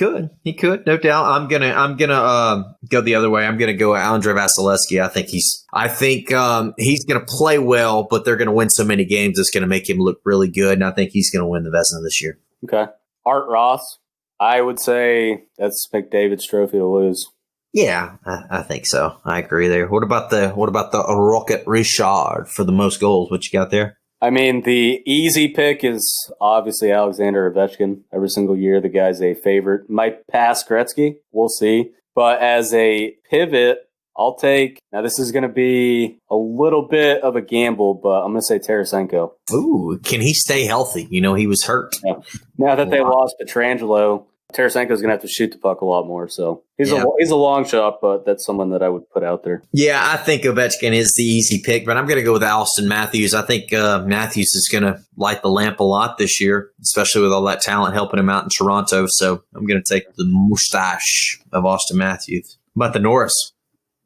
He could, no doubt. I'm gonna go the other way. I'm gonna go Andre Vasilevsky. I think he's gonna play well, but they're gonna win so many games it's gonna make him look really good, and I think he's gonna win the Vezina this year. Okay. Art Ross, I would say that's McDavid's trophy to lose. Yeah, I think so. I agree there. What about the Rocket Richard for the most goals? What you got there? I mean, the easy pick is obviously Alexander Ovechkin. Every single year, the guy's a favorite. Might pass Gretzky. We'll see. But as a pivot, I'll take – now this is going to be a little bit of a gamble, but I'm going to say Tarasenko. Ooh, can he stay healthy? You know, he was hurt. Yeah. Now that they lost Pietrangelo, Tarasenko's going to have to shoot the puck a lot more. So he's a long shot, but that's someone that I would put out there. Yeah, I think Ovechkin is the easy pick, but I'm going to go with Austin Matthews. I think Matthews is going to light the lamp a lot this year, especially with all that talent helping him out in Toronto. So I'm going to take the mustache of Austin Matthews. How about the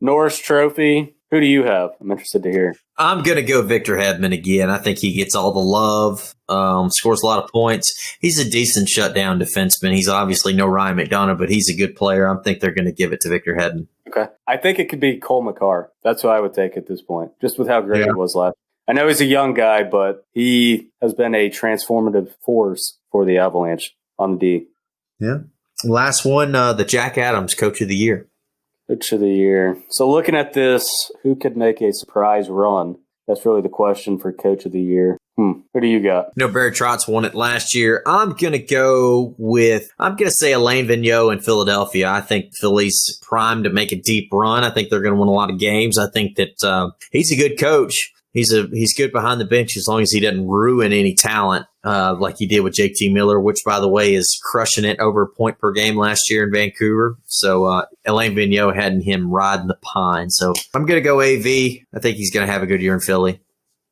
Norris Trophy? Who do you have? I'm interested to hear. I'm going to go Victor Hedman again. I think he gets all the love, scores a lot of points. He's a decent shutdown defenseman. He's obviously no Ryan McDonough, but he's a good player. I think they're going to give it to Victor Hedman. Okay. I think it could be Cole Makar. That's what I would take at this point, just with how great he was last. I know he's a young guy, but he has been a transformative force for the Avalanche on the D. Yeah. Last one, the Jack Adams Coach of the Year. Coach of the Year. So looking at this, who could make a surprise run? That's really the question for Coach of the Year. Who do you got? You know, Barry Trotz won it last year. I'm going to say Alain Vigneault in Philadelphia. I think Philly's primed to make a deep run. I think they're going to win a lot of games. I think that he's a good coach. He's good behind the bench as long as he doesn't ruin any talent like he did with JT Miller, which, by the way, is crushing it over a point per game last year in Vancouver. So Alain Vigneault had him riding the pine. So I'm going to go AV. I think he's going to have a good year in Philly.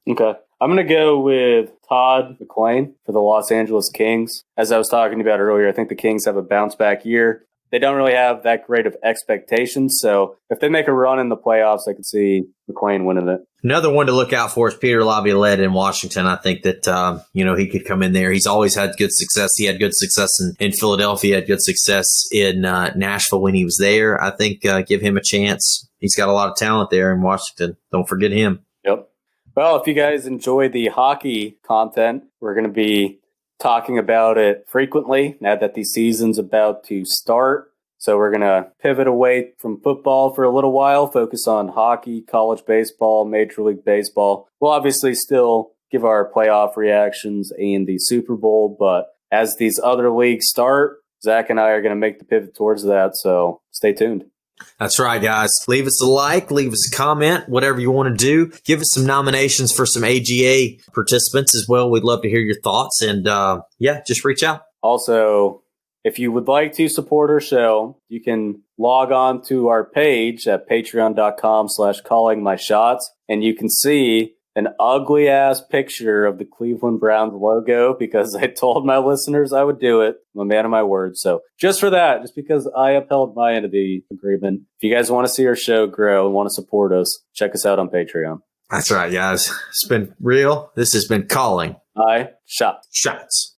Okay. I'm going to go with Todd McLean for the Los Angeles Kings. As I was talking about earlier, I think the Kings have a bounce-back year. They don't really have that great of expectations. So if they make a run in the playoffs, I could see McLean winning it. Another one to look out for is Peter Laviolette in Washington. I think that, he could come in there. He's always had good success. He had good success in Philadelphia. He had good success in Nashville when he was there. I think give him a chance. He's got a lot of talent there in Washington. Don't forget him. Yep. Well, if you guys enjoy the hockey content, we're going to be talking about it frequently now that the season's about to start. So we're going to pivot away from football for a little while, focus on hockey, college baseball, Major League Baseball. We'll obviously still give our playoff reactions and the Super Bowl, but as these other leagues start, Zach and I are going to make the pivot towards that, so stay tuned. That's right, guys. Leave us a like, leave us a comment, whatever you want to do. Give us some nominations for some AGA participants as well. We'd love to hear your thoughts, and just reach out. Also, if you would like to support our show, you can log on to our page at patreon.com/callingmyshots, and you can see an ugly-ass picture of the Cleveland Browns logo because I told my listeners I would do it. I'm a man of my word. So just for that, just because I upheld my end of the agreement, if you guys want to see our show grow and want to support us, check us out on Patreon. That's right, guys. It's been real. This has been Calling I shot. Shots.